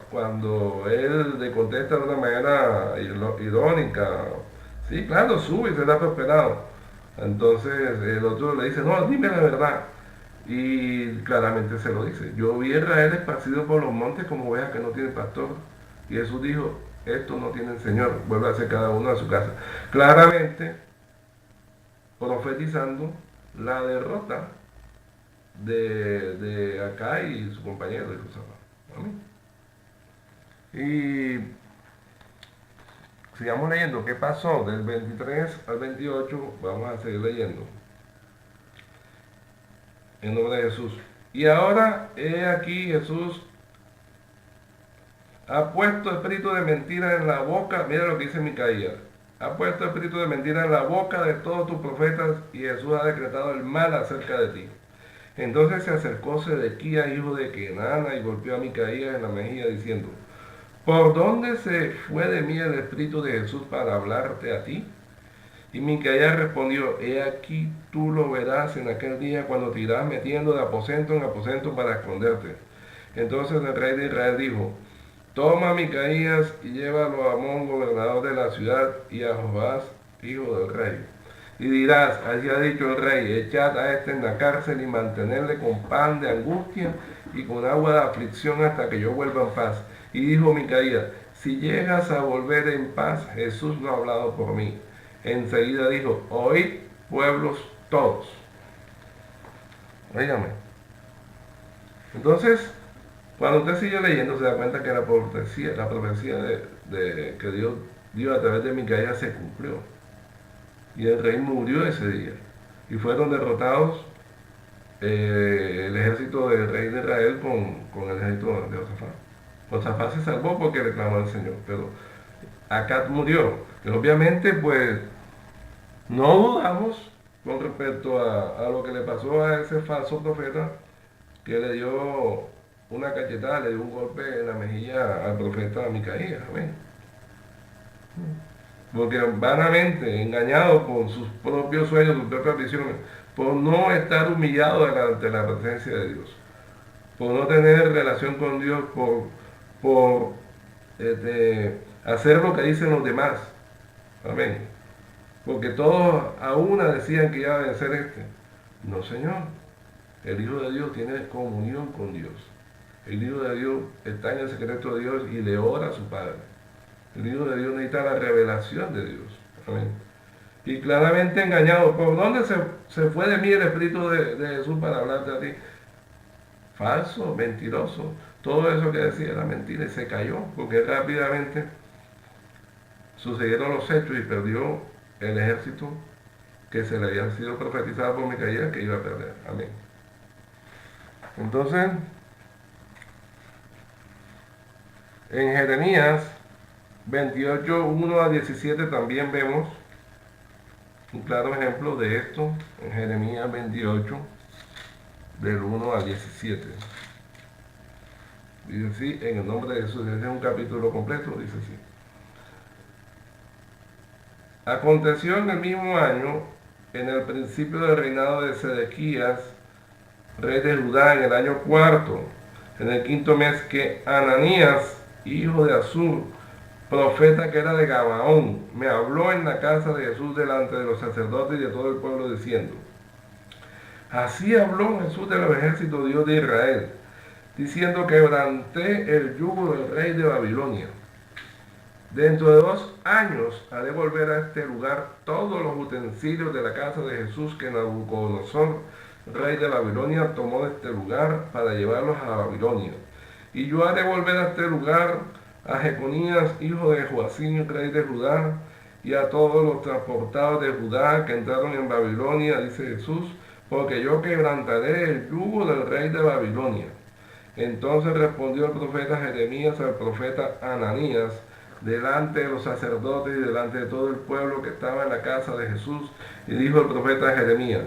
cuando él le contesta de una manera irónica, sí, claro, sube y será prosperado. Entonces el otro le dice, no, dime la verdad. Y claramente se lo dice. Yo vi a Israel esparcido por los montes como ovejas que no tienen pastor. Y Jesús dijo, esto no tienen Señor, vuelve a hacer cada uno a su casa. Claramente, profetizando la derrota de Acá y su compañero de Josafat. Amén. Y sigamos leyendo qué pasó del 23 al 28. Vamos a seguir leyendo. En nombre de Jesús. Y ahora, he aquí, Jesús ha puesto espíritu de mentira en la boca. Mira lo que dice Micaías. Ha puesto espíritu de mentira en la boca de todos tus profetas y Jesús ha decretado el mal acerca de ti. Entonces se acercó Sedequías, hijo de Kenaana, y golpeó a Micaías en la mejilla diciendo, ¿por dónde se fue de mí el espíritu de Jesús para hablarte a ti? Y Micaías respondió, he aquí tú lo verás en aquel día cuando te irás metiendo de aposento en aposento para esconderte. Entonces el rey de Israel dijo, toma a Micaías y llévalo a Amón, gobernador de la ciudad, y a Joás, hijo del rey. Y dirás, así ha dicho el rey, echad a este en la cárcel y mantenerle con pan de angustia y con agua de aflicción hasta que yo vuelva en paz. Y dijo Micaías, si llegas a volver en paz, Jesús no ha hablado por mí. Enseguida dijo, oíd pueblos todos. Óigame. Entonces, cuando usted sigue leyendo, se da cuenta que la profecía de que Dios dio a través de Micaías se cumplió. Y el rey murió ese día. Y fueron derrotados el ejército del rey de Israel con el ejército de Josafat. Josafat se salvó porque reclamó al Señor, pero Acab murió. Y obviamente, pues, No dudamos con respecto a lo que le pasó a ese falso profeta que le dio una cachetada, le dio un golpe en la mejilla al profeta Micaías. Amén. Porque vanamente, engañado con sus propios sueños, sus propias visiones, por no estar humillado delante de la presencia de Dios, por no tener relación con Dios, por hacer lo que dicen los demás. Amén. Porque todos a una decían que iba a vencer este. No, Señor. El Hijo de Dios tiene comunión con Dios. El Hijo de Dios está en el secreto de Dios y le ora a su Padre. El Hijo de Dios necesita la revelación de Dios. Amén. Y claramente engañado. ¿Por dónde se fue de mí el Espíritu de Jesús para hablarte a ti? Falso, mentiroso. Todo eso que decía era mentira y se cayó, porque rápidamente sucedieron los hechos y perdió el ejército que se le había sido profetizado por Micaías que iba a perder. Amén. Entonces, en Jeremías 28, 1 a 17 también vemos un claro ejemplo de esto en Jeremías 28, del 1 al 17. Dice así, en el nombre de Jesús, este es un capítulo completo, dice así. Aconteció en el mismo año, en el principio del reinado de Sedequías, rey de Judá, en el año cuarto, en el quinto mes, que Ananías, hijo de Azur, profeta que era de Gabaón, me habló en la casa de Jesús delante de los sacerdotes y de todo el pueblo diciendo, así habló Jesús de los ejércitos Dios de Israel, diciendo, quebranté el yugo del rey de Babilonia. Dentro de 2 años haré volver a este lugar todos los utensilios de la casa de Jesús que Nabucodonosor, rey de Babilonia, tomó de este lugar para llevarlos a Babilonia. Y yo haré volver a este lugar a Jeconías, hijo de Joacim, rey de Judá, y a todos los transportados de Judá que entraron en Babilonia, dice Jesús, porque yo quebrantaré el yugo del rey de Babilonia. Entonces respondió el profeta Jeremías al profeta Ananías, delante de los sacerdotes y delante de todo el pueblo que estaba en la casa de Jesús, y dijo el profeta Jeremías,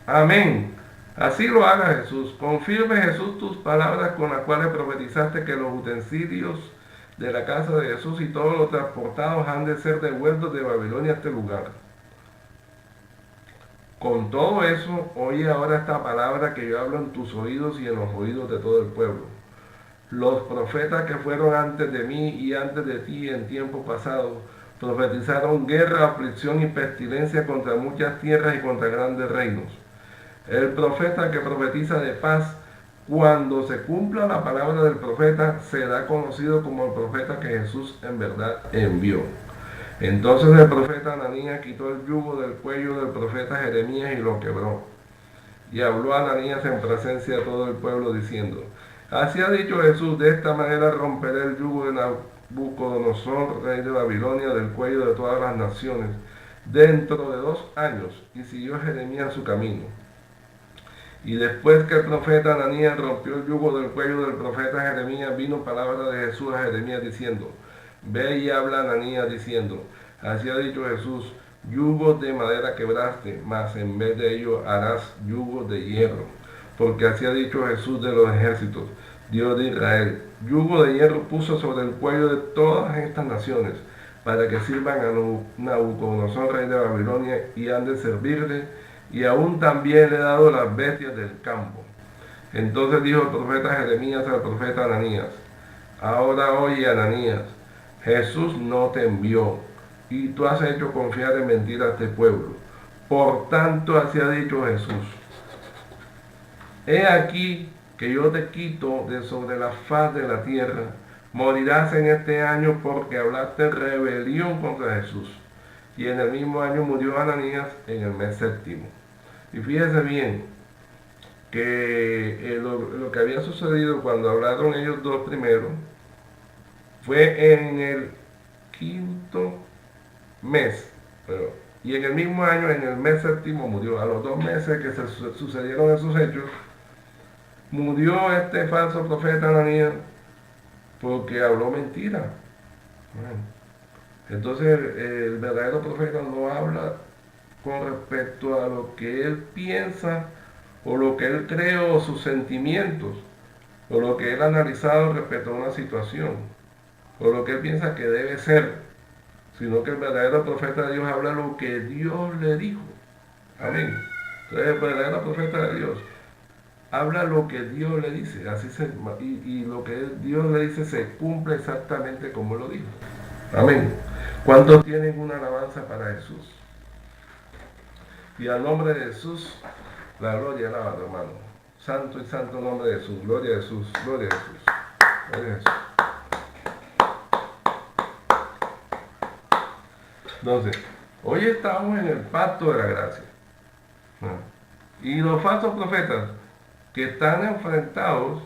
amén, así lo haga Jesús, confirme Jesús tus palabras con las cuales profetizaste que los utensilios de la casa de Jesús y todos los transportados han de ser devueltos de Babilonia a este lugar. Con todo eso, oye ahora esta palabra que yo hablo en tus oídos y en los oídos de todo el pueblo. Los profetas que fueron antes de mí y antes de ti en tiempo pasado profetizaron guerra, aflicción y pestilencia contra muchas tierras y contra grandes reinos. El profeta que profetiza de paz, cuando se cumpla la palabra del profeta, será conocido como el profeta que Jesús en verdad envió. Entonces el profeta Ananías quitó el yugo del cuello del profeta Jeremías y lo quebró. Y habló Ananías en presencia de todo el pueblo diciendo, así ha dicho Jesús, de esta manera romperé el yugo de Nabucodonosor, rey de Babilonia, del cuello de todas las naciones, dentro de 2 años. Y siguió Jeremías su camino. Y después que el profeta Ananías rompió el yugo del cuello del profeta Jeremías, vino palabra de Jesús a Jeremías diciendo, ve y habla Ananías diciendo, así ha dicho Jesús, yugos de madera quebraste, mas en vez de ello harás yugos de hierro. Porque así ha dicho Jesús de los ejércitos, Dios de Israel, yugo de hierro puso sobre el cuello de todas estas naciones, para que sirvan a Nabucodonosor, rey de Babilonia, y han de servirle, y aún también le he dado las bestias del campo. Entonces dijo el profeta Jeremías al profeta Ananías, ahora oye Ananías, Jesús no te envió, y tú has hecho confiar en mentira a este pueblo. Por tanto, así ha dicho Jesús, he aquí que yo te quito de sobre la faz de la tierra, morirás en este año porque hablaste rebelión contra Jesús. Y en el mismo año murió Ananías en el mes séptimo. Y fíjese bien que lo que había sucedido cuando hablaron ellos dos primero fue en el quinto mes, y en el mismo año, en el mes séptimo, murió. A los 2 meses que se sucedieron esos hechos, murió este falso profeta Ananías porque habló mentira. Bueno, entonces el verdadero profeta no habla con respecto a lo que él piensa o lo que él cree o sus sentimientos o lo que él ha analizado respecto a una situación o lo que él piensa que debe ser, sino que el verdadero profeta de Dios habla lo que Dios le dijo. Amén. Entonces el verdadero profeta de Dios habla lo que Dios le dice, y lo que Dios le dice se cumple exactamente como lo dijo. Amén. ¿Cuántos tienen una alabanza para Jesús? Y al nombre de Jesús, la gloria alaba, hermano. Santo y santo nombre de Jesús. Gloria a Jesús, gloria a Jesús. Gloria a Jesús. Entonces, hoy estamos en el pacto de la gracia. Y los falsos profetas que están enfrentados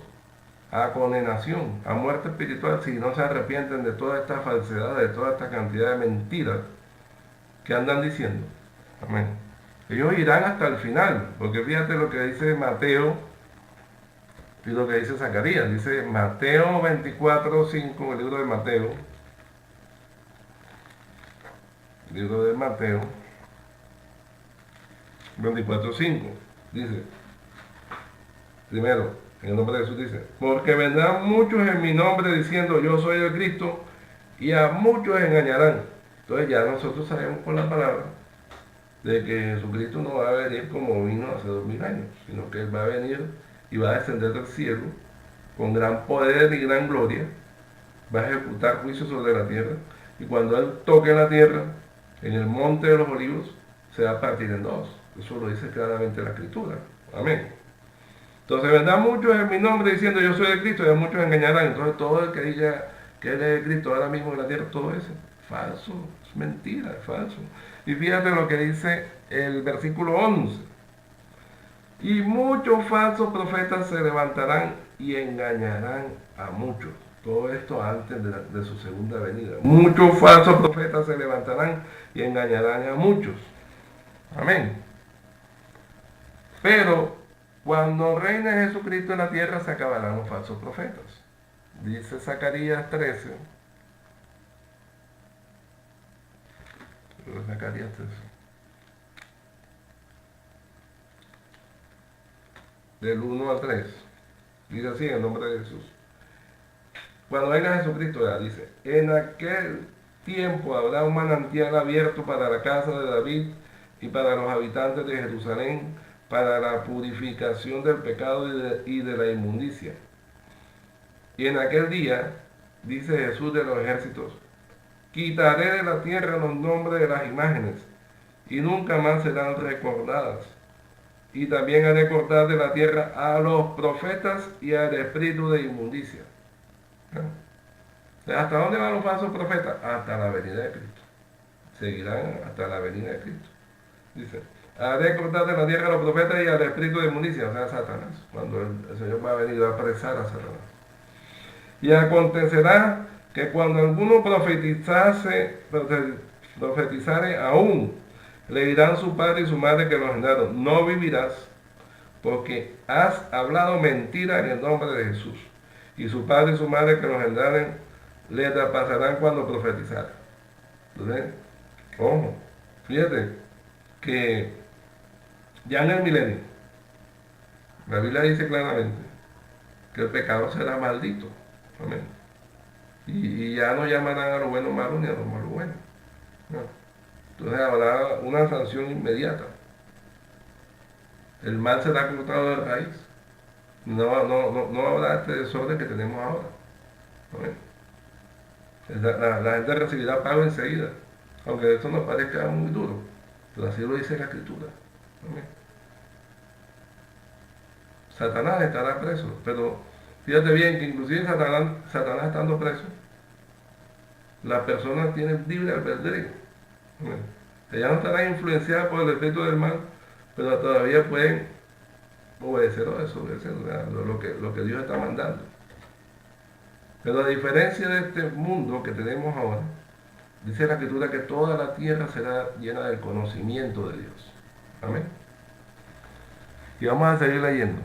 a condenación, a muerte espiritual, si no se arrepienten de toda esta falsedad, de toda esta cantidad de mentiras que andan diciendo. Amén. Ellos irán hasta el final, porque fíjate lo que dice Mateo y lo que dice Zacarías. Dice Mateo 24:5, el libro de Mateo. Libro de Mateo 24:5. Dice, primero, en el nombre de Jesús dice, porque vendrán muchos en mi nombre diciendo yo soy el Cristo, y a muchos engañarán. Entonces ya nosotros sabemos por la palabra de que Jesucristo no va a venir como vino hace 2000 años, sino que Él va a venir y va a descender del cielo con gran poder y gran gloria, va a ejecutar juicio sobre la tierra, y cuando Él toque la tierra, en el monte de los olivos, se va a partir en dos. Eso lo dice claramente la Escritura. Amén. Entonces vendrán muchos en mi nombre diciendo yo soy el Cristo, y a muchos engañarán. Entonces todo el que diga que Él es el Cristo ahora mismo en la tierra, todo eso es falso, es mentira, es falso. Y fíjate lo que dice el versículo 11. Y muchos falsos profetas se levantarán y engañarán a muchos. Todo esto antes de su segunda venida. Muchos falsos profetas se levantarán y engañarán a muchos. Amén. Pero cuando reine Jesucristo en la tierra se acabarán los falsos profetas. Dice Zacarías 13. Zacarías 13. Del 1 al 3. Dice así en el nombre de Jesús. Cuando venga Jesucristo, ya dice, en aquel tiempo habrá un manantial abierto para la casa de David y para los habitantes de Jerusalén, para la purificación del pecado y de la inmundicia. Y en aquel día, dice Jesús de los ejércitos, quitaré de la tierra los nombres de las imágenes y nunca más serán recordadas. Y también haré cortar de la tierra a los profetas y al espíritu de inmundicia. ¿Hasta dónde van los falsos profetas? Hasta la venida de Cristo. Seguirán hasta la venida de Cristo. Dice, haré cortar de la tierra a los profetas y al espíritu de inmundicia, o sea, Satanás. Cuando el Señor va a venir a apresar a Satanás. Y acontecerá que cuando alguno profetizare aún, le dirán su padre y su madre que los engendraron, no vivirás, porque has hablado mentira en el nombre de Jesús. Y su padre y su madre que los engendraren, le traspasarán cuando profetizaren. Entonces, ojo, fíjate que ya en el milenio, la Biblia dice claramente que el pecado será maldito. Amén. Y ya no llamarán a lo bueno malo ni a lo malo bueno. No. Entonces habrá una sanción inmediata. El mal será cortado de raíz. No habrá este desorden que tenemos ahora. Amén. La gente recibirá pago enseguida, aunque esto nos parezca muy duro, pero así lo dice la Escritura. Amén. Satanás estará preso, pero fíjate bien que inclusive Satanás estando preso, las personas tienen libre albedrío. Ellas no estarán influenciadas por el espíritu del mal, pero todavía pueden obedecer o desobedecer lo que Dios está mandando. Pero a diferencia de este mundo que tenemos ahora, dice la Escritura que toda la tierra será llena del conocimiento de Dios. Amén. Y vamos a seguir leyendo.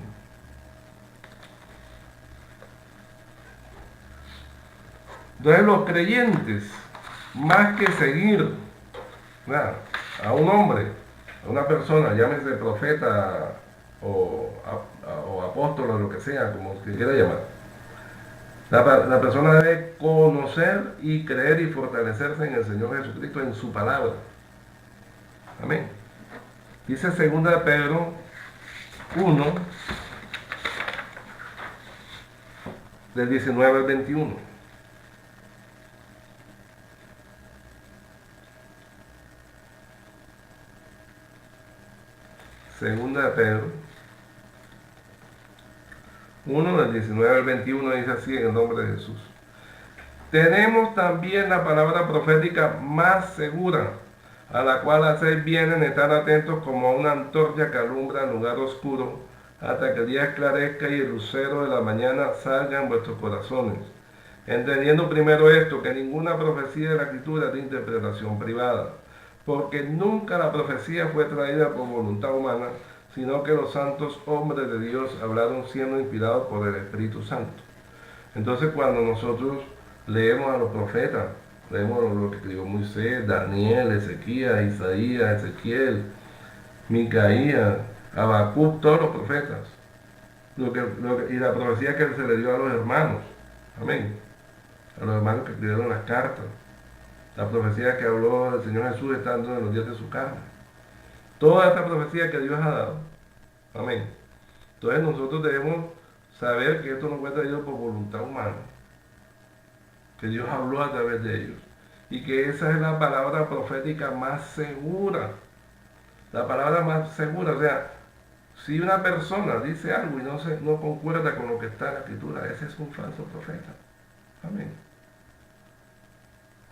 Entonces los creyentes, más que seguir a un hombre una persona, llámese profeta o apóstol o lo que sea, como se quiera llamar, la persona debe conocer y creer y fortalecerse en el Señor Jesucristo, en su palabra. Amén. Dice 2 de Pedro 1, del 19 al 21. Segunda de Pedro 1, del 19 al 21 dice así en el nombre de Jesús. Tenemos también la palabra profética más segura, a la cual hacéis bien en estar atentos como a una antorcha que alumbra en lugar oscuro, hasta que el día esclarezca y el lucero de la mañana salga en vuestros corazones. Entendiendo primero esto, que ninguna profecía de la Escritura es de interpretación privada, porque nunca la profecía fue traída por voluntad humana, sino que los santos hombres de Dios hablaron siendo inspirados por el Espíritu Santo. Entonces cuando nosotros leemos a los profetas, leemos lo que escribió Moisés, Daniel, Ezequías, Isaías, Ezequiel, Micaías, Habacuc, todos los profetas, y la profecía que se le dio a los hermanos, amén, a los hermanos que escribieron las cartas, la profecía que habló el Señor Jesús estando en los días de su carne, toda esta profecía que Dios ha dado, amén. Entonces nosotros debemos saber que esto no fue traído por voluntad humana, que Dios habló a través de ellos, y que esa es la palabra profética más segura, la palabra más segura. O sea, si una persona dice algo y no concuerda con lo que está en la Escritura, ese es un falso profeta. Amén.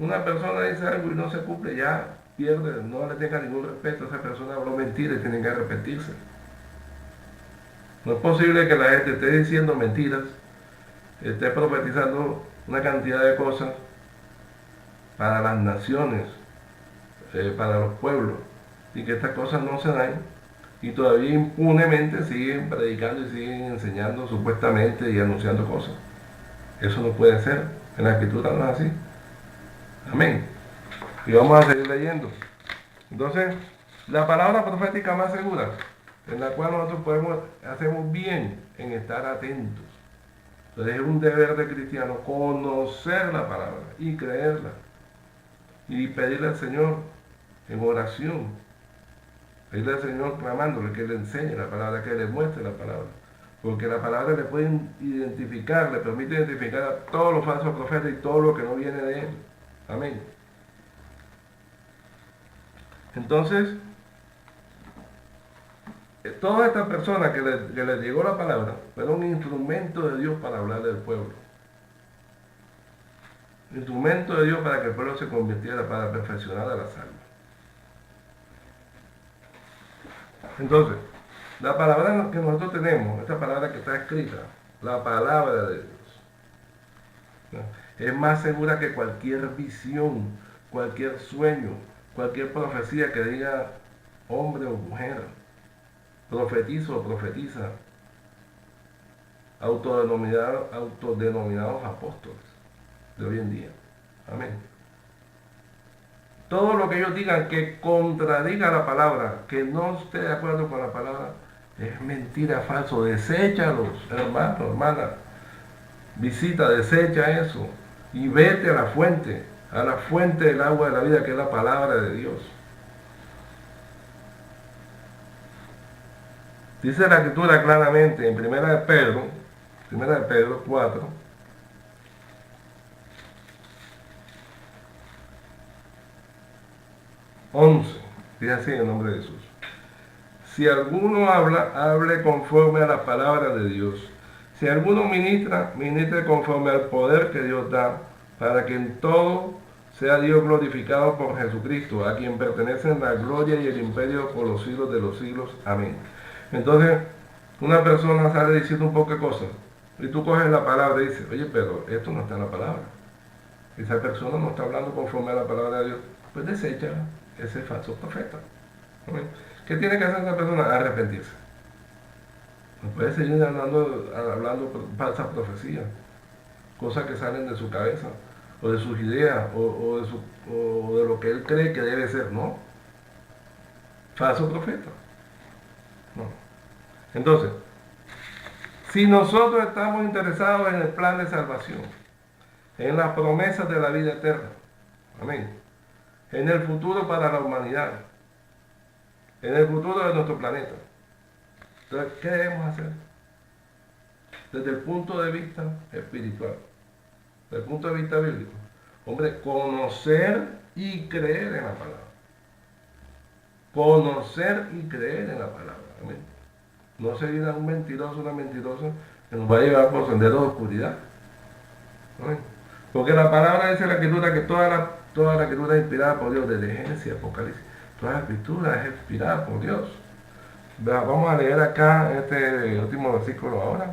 Una persona dice algo y no se cumple, ya pierde, no le tenga ningún respeto, esa persona habló mentira y tiene que arrepentirse. No es posible que la gente esté diciendo mentiras, esté profetizando una cantidad de cosas para las naciones, para los pueblos, y que estas cosas no se dan, y todavía impunemente siguen predicando y siguen enseñando supuestamente y anunciando cosas. Eso no puede ser, en la Escritura no es así. Amén. Y vamos a seguir leyendo. Entonces, la palabra profética más segura, en la cual nosotros hacemos bien en estar atentos. Entonces es un deber de cristiano conocer la palabra y creerla, y pedirle al Señor en oración, pedirle al Señor clamándole que le enseñe la palabra, que le muestre la palabra, porque la palabra le puede identificar, le permite identificar a todos los falsos profetas y todo lo que no viene de él. Amén. Entonces, todas estas personas que les llegó la palabra fueron un instrumento de Dios para hablarle al pueblo. Instrumento de Dios para que el pueblo se convirtiera, para perfeccionar a las almas. Entonces, la palabra que nosotros tenemos, esta palabra que está escrita, la palabra de Dios, ¿no?, es más segura que cualquier visión, cualquier sueño, cualquier profecía que diga hombre o mujer, profetizo o profetiza, autodenominados apóstoles de hoy en día. Amén. Todo lo que ellos digan que contradiga la palabra, que no esté de acuerdo con la palabra, es mentira, falso. Deséchalos, hermano, hermana. Visita, desecha eso y vete a la fuente del agua de la vida, que es la palabra de Dios. Dice la Escritura claramente en 1 de Pedro 4, dice así en el nombre de Jesús: si alguno habla, hable conforme a la palabra de Dios. Si alguno ministra, ministre conforme al poder que Dios da, para que en todo sea Dios glorificado por Jesucristo, a quien pertenecen la gloria y el imperio por los siglos de los siglos. Amén. Entonces, una persona sale diciendo un poco de cosas, y tú coges la palabra y dices, oye, pero esto no está en la palabra. Esa persona no está hablando conforme a la palabra de Dios. Pues desecha ese falso profeta. Amén. ¿Qué tiene que hacer esa persona? Arrepentirse. No puede seguir hablando falsas profecías, cosas que salen de su cabeza, o de sus ideas, o de lo que él cree que debe ser. No. falso profeta. No. Entonces, si nosotros estamos interesados en el plan de salvación, en las promesas de la vida eterna, amén, en el futuro para la humanidad, en el futuro de nuestro planeta, entonces, ¿qué debemos hacer? Desde el punto de vista espiritual, desde el punto de vista bíblico, hombre, conocer y creer en la palabra. Conocer y creer en la palabra. Amén. No seguir a un mentiroso, una mentirosa que nos va a llevar por senderos de oscuridad. Amén. Porque la palabra dice en la escritura que toda la escritura es inspirada por Dios, desde Génesis a Apocalipsis. Toda la escritura es inspirada por Dios. Vamos a leer acá este último versículo ahora,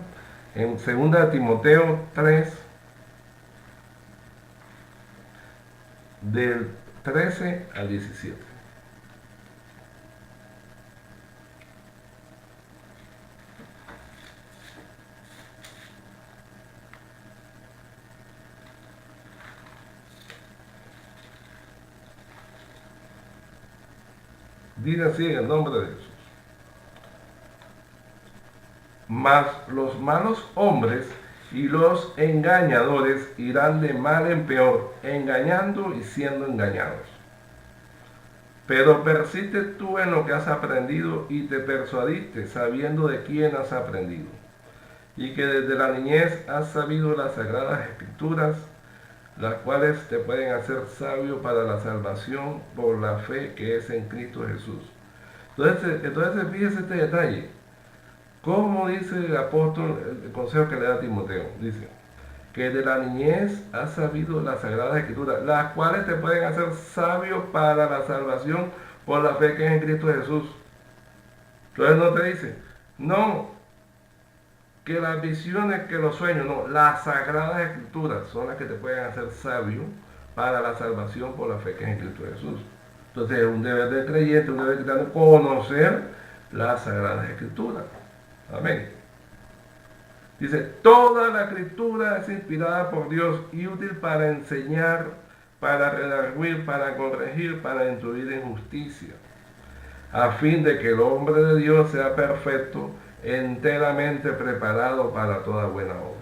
en 2 Timoteo 3, del 13 al 17. Dice así en el nombre de Jesús. Mas los malos hombres y los engañadores irán de mal en peor, engañando y siendo engañados. Pero persiste tú en lo que has aprendido y te persuadiste, sabiendo de quién has aprendido, y que desde la niñez has sabido las sagradas escrituras, las cuales te pueden hacer sabio para la salvación por la fe que es en Cristo Jesús. Entonces fíjese este detalle. ¿Cómo dice el apóstol el consejo que le da a Timoteo? Dice que de la niñez has sabido las sagradas escrituras, las cuales te pueden hacer sabio para la salvación por la fe que es en Cristo Jesús. Entonces no te dice, no, que las visiones, que los sueños, no, las sagradas escrituras son las que te pueden hacer sabio para la salvación por la fe que es en Cristo Jesús. Entonces es un deber del creyente, un deber cristiano, conocer las sagradas escrituras. Amén. Dice, toda la escritura es inspirada por Dios y útil para enseñar, para redarguir, para corregir, para instruir en justicia, a fin de que el hombre de Dios sea perfecto, enteramente preparado para toda buena obra.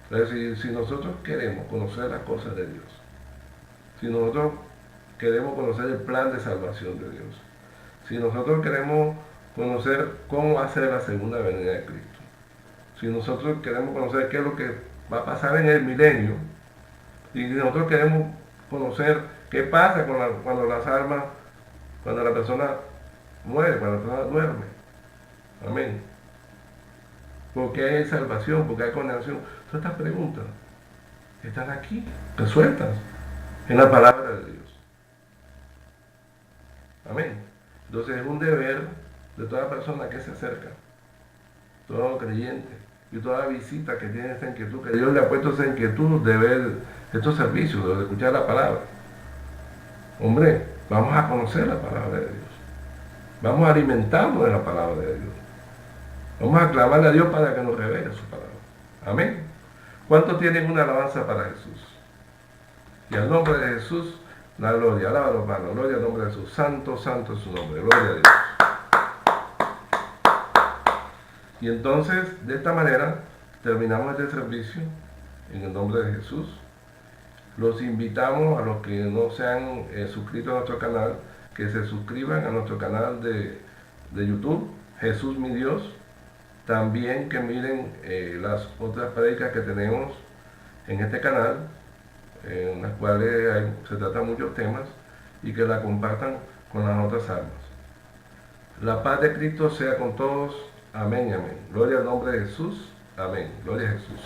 Entonces, si nosotros queremos conocer las cosas de Dios, si nosotros queremos conocer el plan de salvación de Dios, si nosotros queremos conocer cómo va a ser la segunda venida de Cristo, si nosotros queremos conocer qué es lo que va a pasar en el milenio, y nosotros queremos conocer qué pasa cuando las almas, cuando la persona muere, cuando la persona duerme. Amén. Porque hay salvación, porque hay condenación. Todas estas preguntas están aquí, resueltas en la palabra de Dios. Amén. Entonces es un deber de toda persona que se acerca, todo creyente, y toda visita que tiene esta inquietud, que Dios le ha puesto esa inquietud de ver estos servicios, de escuchar la palabra. Hombre, vamos a conocer la palabra de Dios. Vamos a alimentarnos de la palabra de Dios. Vamos a clamarle a Dios para que nos revele su palabra. Amén. ¿Cuántos tienen una alabanza para Jesús? Y al nombre de Jesús, la gloria. Alábalo, hermano. Gloria al nombre de Jesús. Santo, santo es su nombre. Gloria a Dios. Y entonces, de esta manera, terminamos este servicio en el nombre de Jesús. Los invitamos a los que no se han suscrito a nuestro canal, que se suscriban a nuestro canal de YouTube, Jesús mi Dios. También que miren las otras prédicas que tenemos en este canal, en las cuales se tratan muchos temas, y que la compartan con las otras almas. La paz de Cristo sea con todos. Amén, amén. Gloria al nombre de Jesús. Amén. Gloria a Jesús.